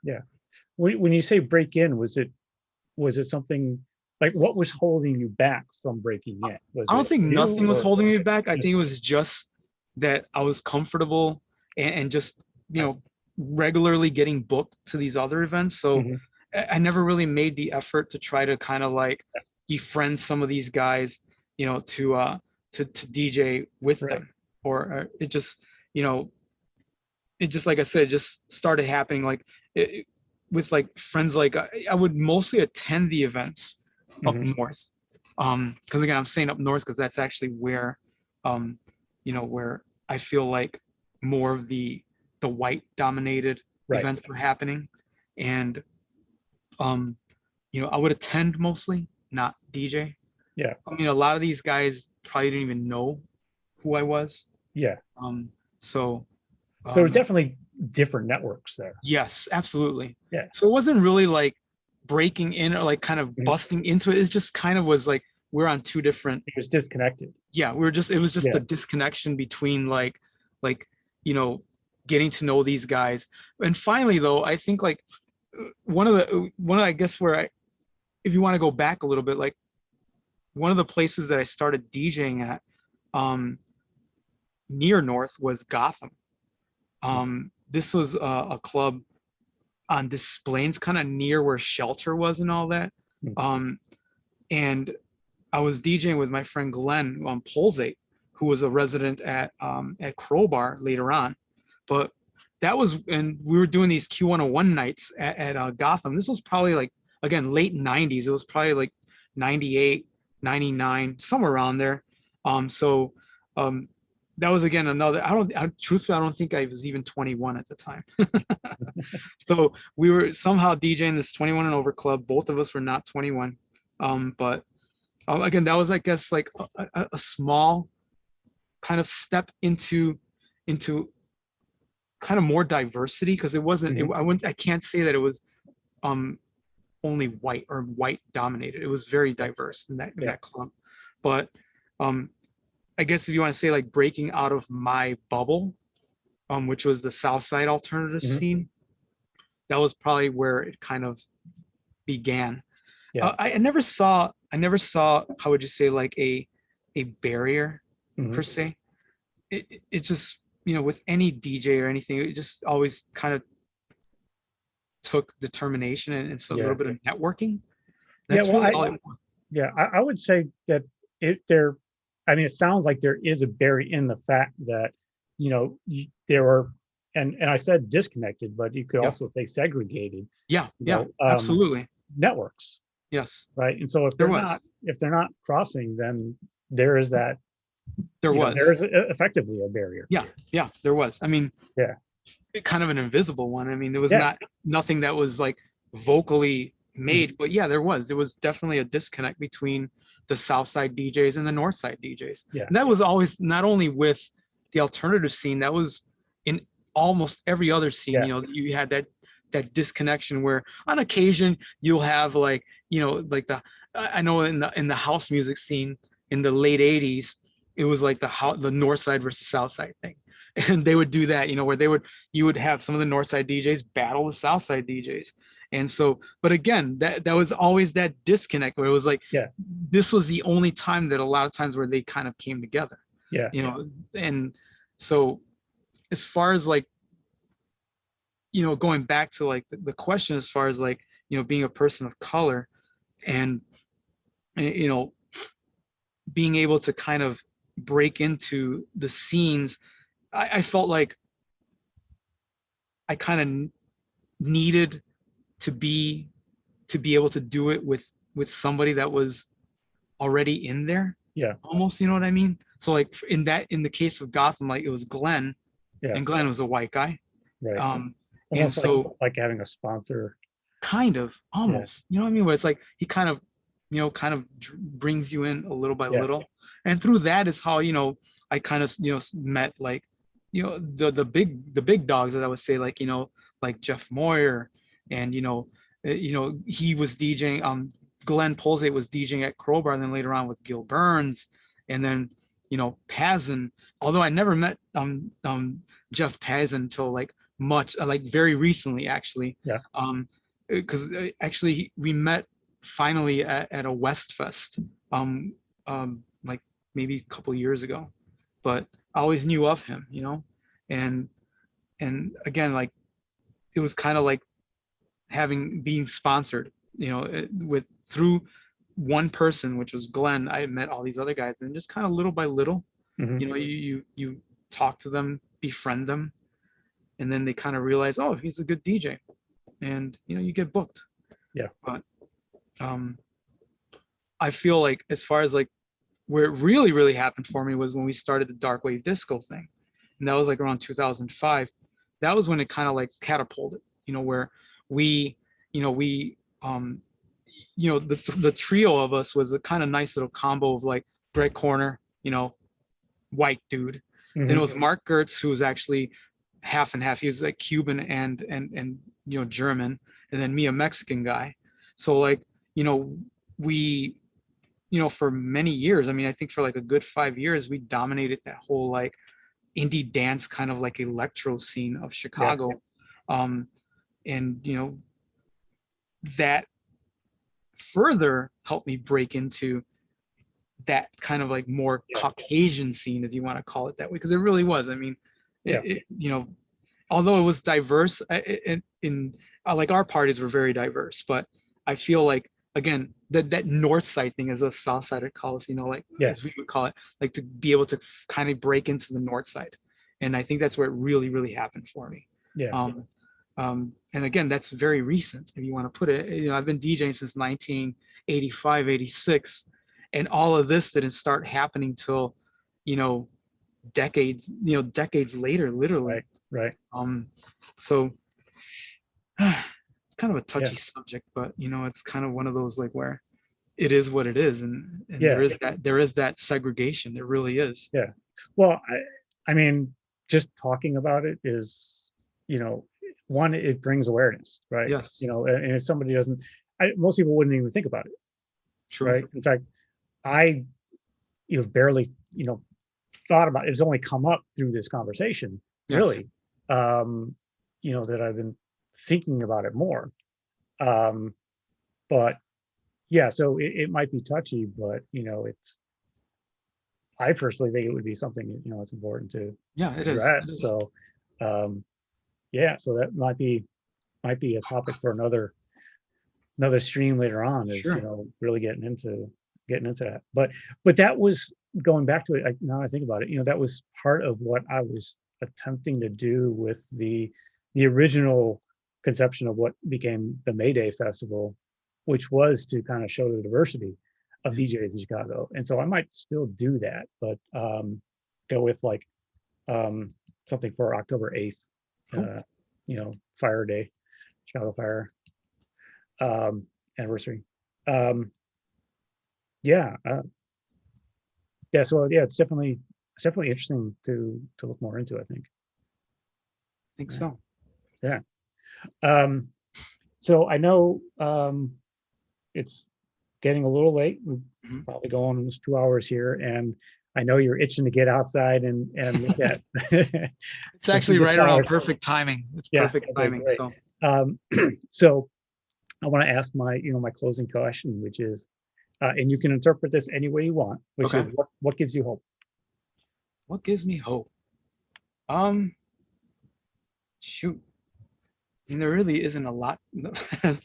When you say break in, was it something like, what was holding you back from breaking in? I don't think nothing was holding me back. I think it was just that I was comfortable and just, regularly getting booked to these other events. So I never really made the effort to try to kind of like befriend some of these guys, to DJ with them, or it just, like I said, just started happening like with like friends. Like I would mostly attend the events up north, because again, I'm saying up north because that's actually where, where I feel like more of the white dominated events were happening. And I would attend mostly, not DJ. I mean, a lot of these guys probably didn't even know who I was. So it's definitely different networks there. Yes, absolutely. So it wasn't really like breaking in or like kind of busting into it. It just kind of was like we're on two different. It was disconnected. It was just a disconnection between like getting to know these guys. And finally, though, I think like one of I guess where if you want to go back a little bit, like one of the places that I started DJing at near North was Gotham. This was a club on Des Plaines, kind of near where Shelter was and all that. And I was DJing with my friend Glenn on Pulsate, who was a resident at Crowbar later on. But that was, and we were doing these Q101 nights at Gotham. This was probably like, again, late 90s. It was probably like 98, 99, somewhere around there. That was, again, another, truthfully, I don't think I was even 21 at the time. So we were somehow DJing this 21 and over club. Both of us were not 21. But again, that was, I guess, like a small kind of step into kind of more diversity, because it wasn't, I can't say that it was only white or white dominated. It was very diverse in that club. But I guess if you want to say like breaking out of my bubble, which was the South Side alternative scene, that was probably where it kind of began. Yeah. I never saw, how would you say, like a barrier per Mhm. se. It just, with any DJ or anything, it just always kind of took determination and it's a Yeah. little bit of networking. Yeah. That's Well, really all it was. yeah, I would say that there, I mean, it sounds like there is a barrier in the fact that, there are, and I said disconnected, but you could Yeah. also say segregated, Yeah. you Yeah. know, Absolutely. networks, Yes. right? And so There was. if they're not crossing, then there is that, There there was. is effectively a barrier. Yeah. Yeah. There was. I mean, Yeah. kind of an invisible one. I mean, there was Yeah. nothing that was like vocally Mhm. made, but yeah, there was definitely a disconnect between the South Side DJs and the North Side DJs. Yeah. And that was always not only with the alternative scene, that was in almost every other scene. Yeah. You had that disconnection where on occasion you'll have like, like I know in the house music scene in the late 80s, it was like the North Side versus South Side thing. And they would do that, where you would have some of the North Side DJs battle the South Side DJs. And so, but again, that was always that disconnect where it was like, Yeah. this was the only time that a lot of times where they kind of came together, Yeah. and so as far as like, going back to like the question, as far as like, being a person of color and, you know, being able to kind of break into the scenes, I felt like I kind of needed to be able to do it with somebody that was already in there, Yeah. almost, you know what I mean? So like in the case of Gotham, like it was Glenn, Yeah. and Glenn was a white guy. Right. And Almost so like having a sponsor. kind of Yeah. almost, you know what I mean? Where it's like he kind of, brings you in a little by Yeah. little. And through that is how, I kind of, met like, the big dogs, that I would say, like, like Jeff Moyer, and, he was DJing, Glenn Polzate was DJing at Crowbar, and then later on with Gil Burns, and then, Pazin, although I never met Jeff Pazin until like much, like very recently, actually. Yeah. Because actually we met finally at a West Fest, like maybe a couple years ago, but I always knew of him, and again, like it was kind of like being sponsored, with through one person, which was Glenn. I met all these other guys, and just kind of little by little, Mhm. you talk to them, befriend them, and then they kind of realize, oh, he's a good DJ, and you get booked. Yeah. But I feel like as far as like where it really happened for me was when we started the dark wave disco thing, and that was like around 2005. That was when it kind of like catapulted, where we we the trio of us was a kind of nice little combo of like Greg Corner, white dude. Then it Mhm. was Mark Gertz, who was actually half and half. He was like Cuban and German, and then me, a Mexican guy. So like, we, for many years, I mean, I think for like a good 5 years, we dominated that whole like indie dance kind of like electro scene of Yeah. Chicago. And that further helped me break into that kind of like more Yeah. Caucasian scene, if you want to call it that way, because it really was. I mean, Yeah. although it was diverse, like our parties were very diverse, but I feel like, again, that north side thing, as a south side would call us, like Yeah. as we would call it, like to be able to kind of break into the north side. And I think that's where it really happened for me. Yeah. And again, that's very recent, if you want to put it. I've been DJing since 1985, 86, and all of this didn't start happening till, decades later, literally. Right. Right. So it's kind of a Yeah. touchy subject, but it's kind of one of those like where it is what it is, and Yeah. there is that segregation. There really is. Yeah. Well, I mean, just talking about it is, one, it brings awareness, right? Yes. And if somebody doesn't, most people wouldn't even think about it, True. right? In fact, I, barely, thought about it. It's only come up through this conversation, Yes. really, that I've been thinking about it more. but yeah, so it might be touchy, but I personally think it would be something, it's important to Yeah, it is. It address. is. So, yeah, so that might be a topic for another stream later on, is, Sure. really getting into that. But that was going back to it. Now I think about it, that was part of what I was attempting to do with the original conception of what became the May Day Festival, which was to kind of show the diversity of Yeah. DJs in Chicago. And so I might still do that, but go with like something for October 8th, Cool. Fire Day, Chicago Fire anniversary. Um, yeah, yeah. So yeah, it's definitely interesting to look more into, I think. I think Yeah. so. Yeah. Um, so I know it's getting a little late. We're Mhm. probably going almost 2 hours here, and I know you're itching to get outside and look at It's and see actually the right around flowers. perfect timing. It's Yeah. perfect Okay. timing. Great. So Um, so I want to ask my closing question, which is, and you can interpret this any way you want, which okay. is what gives you hope? What gives me hope? Um, shoot. I mean, there really isn't a lot.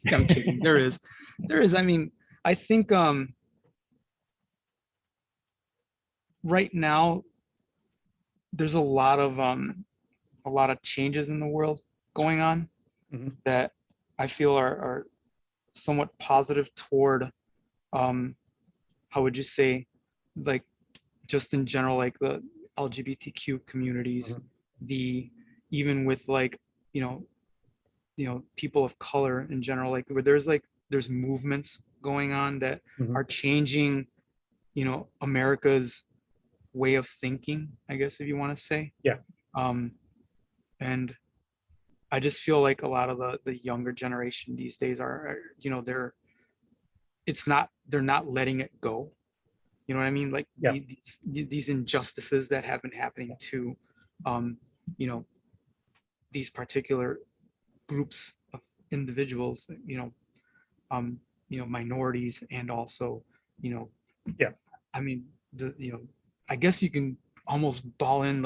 I'm kidding. There is. There is. I mean, I think right now there's a lot of changes in the world going on Mhm, that I feel are somewhat positive toward um how would you say, like, just in general, like the LGBTQ communities, mhm, the even with like, you know, people of color in general, like where there's movements going on that mhm. are changing, America's way of thinking, I guess, if you want to say. Yeah. Um, and I just feel like a lot of the younger generation these days they're not letting it go. You know what I mean? Like Yeah. these injustices that have been happening to, um, you know, these particular groups of individuals, um, minorities, and also, you know, Yeah. I mean, I guess you can almost ball in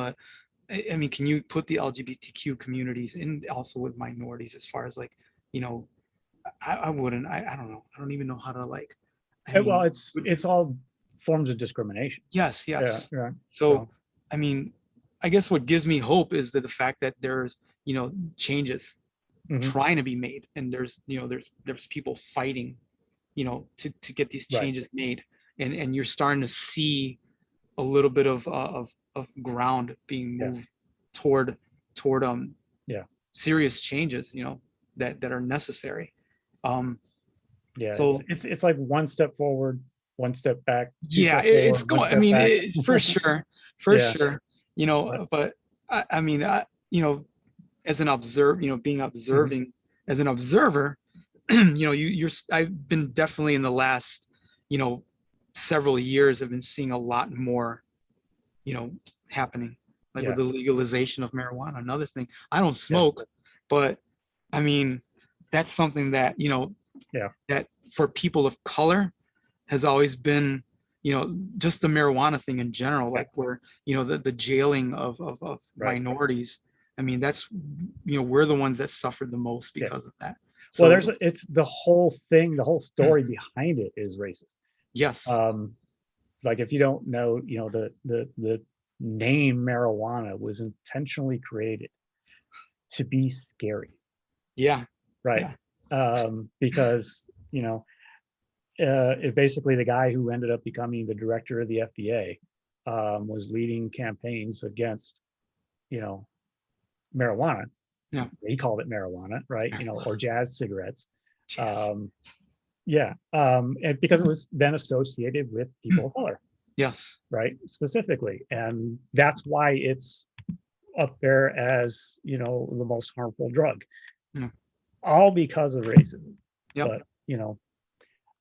I mean, can you put the LGBTQ communities in also with minorities as far as like, you know, I wouldn't, I don't know. I don't even know how to like, I Well, mean, it's all forms of discrimination. yes, Yeah. yes. Yeah. So, So. I mean, I guess what gives me hope is that the fact that there's, changes Mhm. trying to be made, and there's people fighting, to get these Right. changes made, and you're starting to see a little bit of ground being Yeah. moved toward toward Yeah. serious changes, that are necessary. Um, Yeah. It's so it's it's like one step forward, one step back, two yeah, steps it's forward, one going. I step mean, back. for sure, for Yeah. sure. But But I mean, as an observer, being mhm, observing as an observer, I've been definitely in the last, you know, several years, I've been seeing a lot more, you know, happening, like with yeah. the legalization of marijuana. Another thing, I don't Yeah. smoke, but I mean, that's something that, Yeah. that for people of color has always been, just the marijuana thing in general, Yeah. like where, the jailing of Right. minorities. I mean, that's, we're the ones that suffered the most Yeah. because of that. Well, So, it's the whole thing, the whole story behind it is racist. yes. Um, like if you don't know, the name marijuana was intentionally created to be scary, Yeah. right? Yeah. Because it basically the guy who ended up becoming the director of the FDA was leading campaigns against you know marijuana. Yeah. He called it marijuana, right? Or jazz cigarettes. Yes. Um, yeah, and because it was then associated with people of color, Yes. right? Specifically, and that's why it's up there as the most harmful drug, Yeah. all because of racism. Yep. But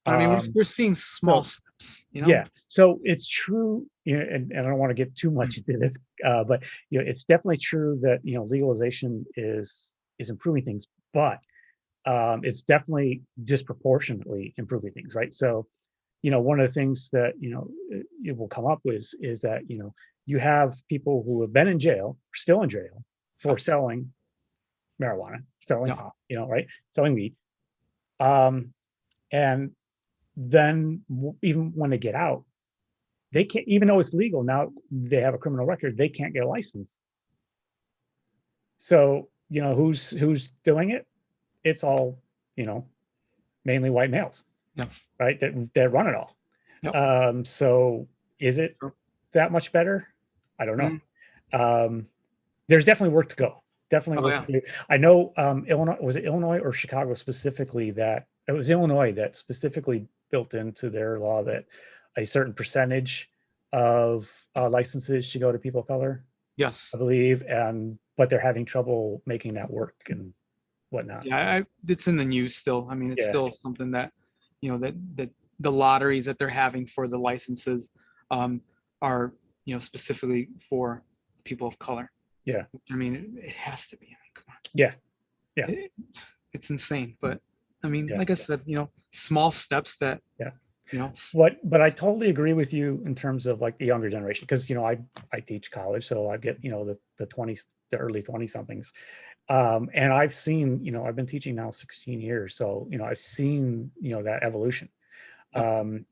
But I mean, we're, um, we're seeing small so steps, yeah, so it's true, and I don't want to get too much into this, but it's definitely true that legalization is improving things, but it's definitely disproportionately improving things, right? So, one of the things that, it will come up with is that, you have people who have been in jail, still in jail for selling marijuana, selling pot, right? Selling weed. And then even when they get out, they can't, even though it's legal now, they have a criminal record, they can't get a license. So, who's doing it? It's all, mainly white males, right? That run it all. So is it that much better? I don't know. There's definitely work to go. Definitely work to do. I know Illinois, was it Illinois or Chicago specifically, that it was Illinois that specifically built into their law that a certain percentage of licenses should go to people of color. Yes, I believe, but they're having trouble making that work and whatnot. Yeah, it's in the news still. I mean, it's still something that, that the lotteries that they're having for the licenses are, specifically for people of color. Yeah. I mean, it has to be. I mean, come on. Yeah. It's insane. But I mean, like I said, small steps that, but I totally agree with you in terms of like the younger generation, because I teach college, so I get the 20s, the early 20 somethings, and I've seen, I've been teaching now 16 years, so I've seen that evolution, and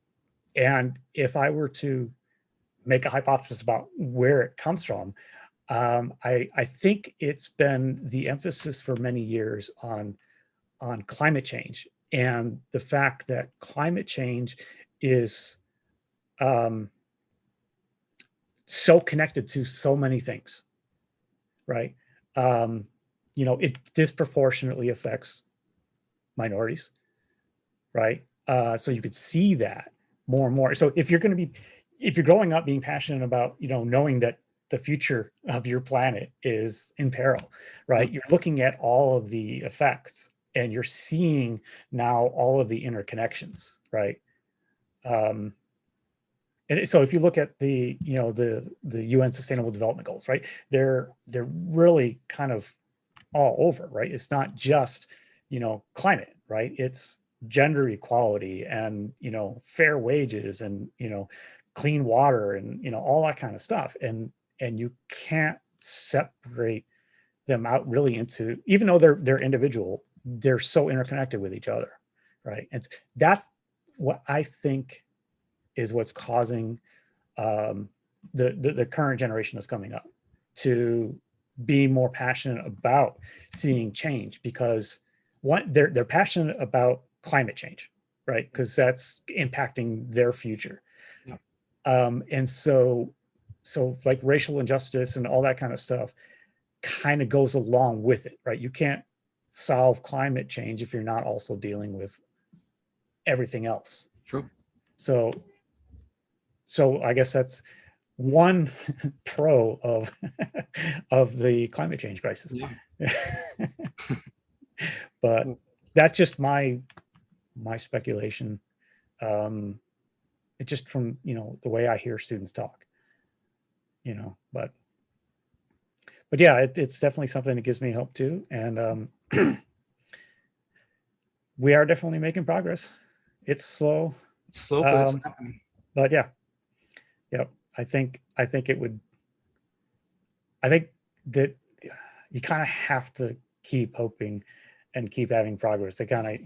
if I were to make a hypothesis about where it comes from, I think it's been the emphasis for many years on climate change, and the fact that climate change is so connected to so many things, right? It disproportionately affects minorities, right? So you could see that more and more. So if you're growing up being passionate about, knowing that the future of your planet is in peril, right? You're looking at all of the effects, and you're seeing now all of the interconnections, right? And so if you look at the UN Sustainable Development Goals, right? They're really kind of all over, right? It's not just, climate, right? It's gender equality and, fair wages and, clean water and, all that kind of stuff. And you can't separate them out really into, even though they're individual, they're so interconnected with each other, right? And that's what I think is what's causing the current generation that's coming up to be more passionate about seeing change, because they're passionate about climate change, right? Because that's impacting their future. And so like racial injustice and all that kind of stuff kind of goes along with it, right? You can't solve climate change if you're not also dealing with everything else. True. So I guess that's one pro of the climate change crisis. But that's just my speculation. It just from the way I hear students talk, but yeah, it's definitely something that gives me hope too. And we are definitely making progress. It's slow. It's slow, but it's happening. But yeah. I think that you kind of have to keep hoping and keep having progress. They kind of,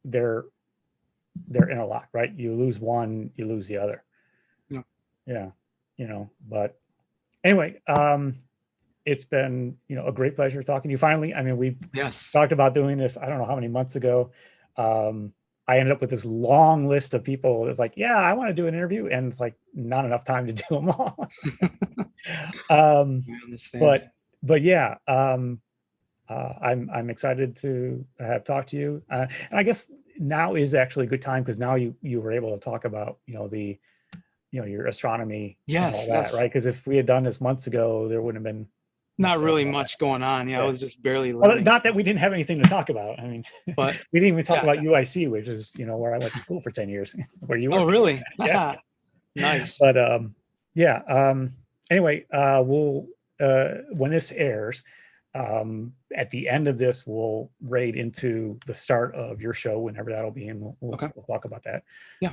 they're interlocked, right? You lose one, you lose the other. Yeah. But anyway, it's been, a great pleasure talking to you finally. I mean, we talked about doing this, I don't know how many months ago. I ended up with this long list of people. It's like, yeah, I want to do an interview, and it's like not enough time to do them all. I understand. But yeah, I'm excited to have talked to you. And I guess now is actually a good time, because now you were able to talk about your astronomy, and all that, right? Because if we had done this months ago, there wouldn't have been not really much going on. I was just barely learning. Well, not that we didn't have anything to talk about. I mean, but we didn't even talk about UIC, which is where I went to school for 10 years. Where you were? Oh, really? Yeah. Nice. But anyway, we'll when this airs, at the end of this, we'll raid into the start of your show, whenever that'll be, and Okay. we'll talk about that. Yeah.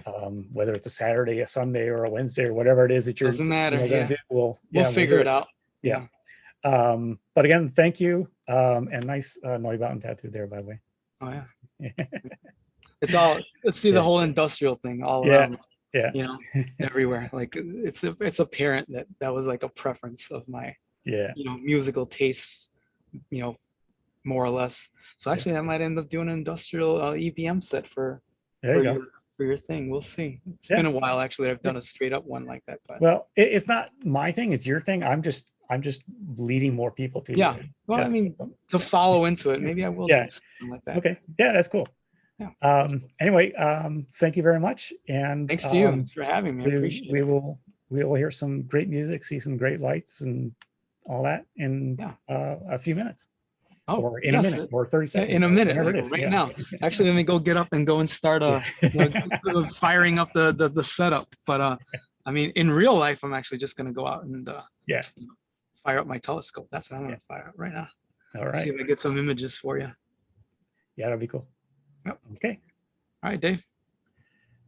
Whether it's a Saturday, a Sunday, or a Wednesday, or whatever it is that you're Doesn't matter. gonna Yeah. do, we'll Figure do it out. Yeah. But again, thank you. And nice Neubauten tattoo there, by the way. Oh yeah. It's all, let's see, the whole industrial thing all around. Yeah. You know, everywhere. Like it's apparent that that was like a preference of my, Yeah. you know, musical tastes, you know, more or less. So actually, I might end up doing an industrial EBM set for your thing. We'll see. It's been a while actually that I've done a straight up one like that. But well, it's not my thing; it's your thing. I'm just leading more people to yeah. you. Well, I mean, to follow into it, maybe I will do something like that. Okay. Yeah, that's cool. Yeah. Anyway, thank you very much, and thanks to you for having me. I appreciate it. We will hear some great music, see some great lights, and all that in a few minutes. Oh, or in a minute, or 30 seconds. In a minute, whatever it is. right now. Actually, let me go get up and go and start firing up the setup. But I mean, in real life, I'm actually just gonna go out and fire up my telescope. That's what I'm gonna fire up right now. All right. See if I get some images for you. Yeah, that'll be cool. Yep. Okay. All right, Dave.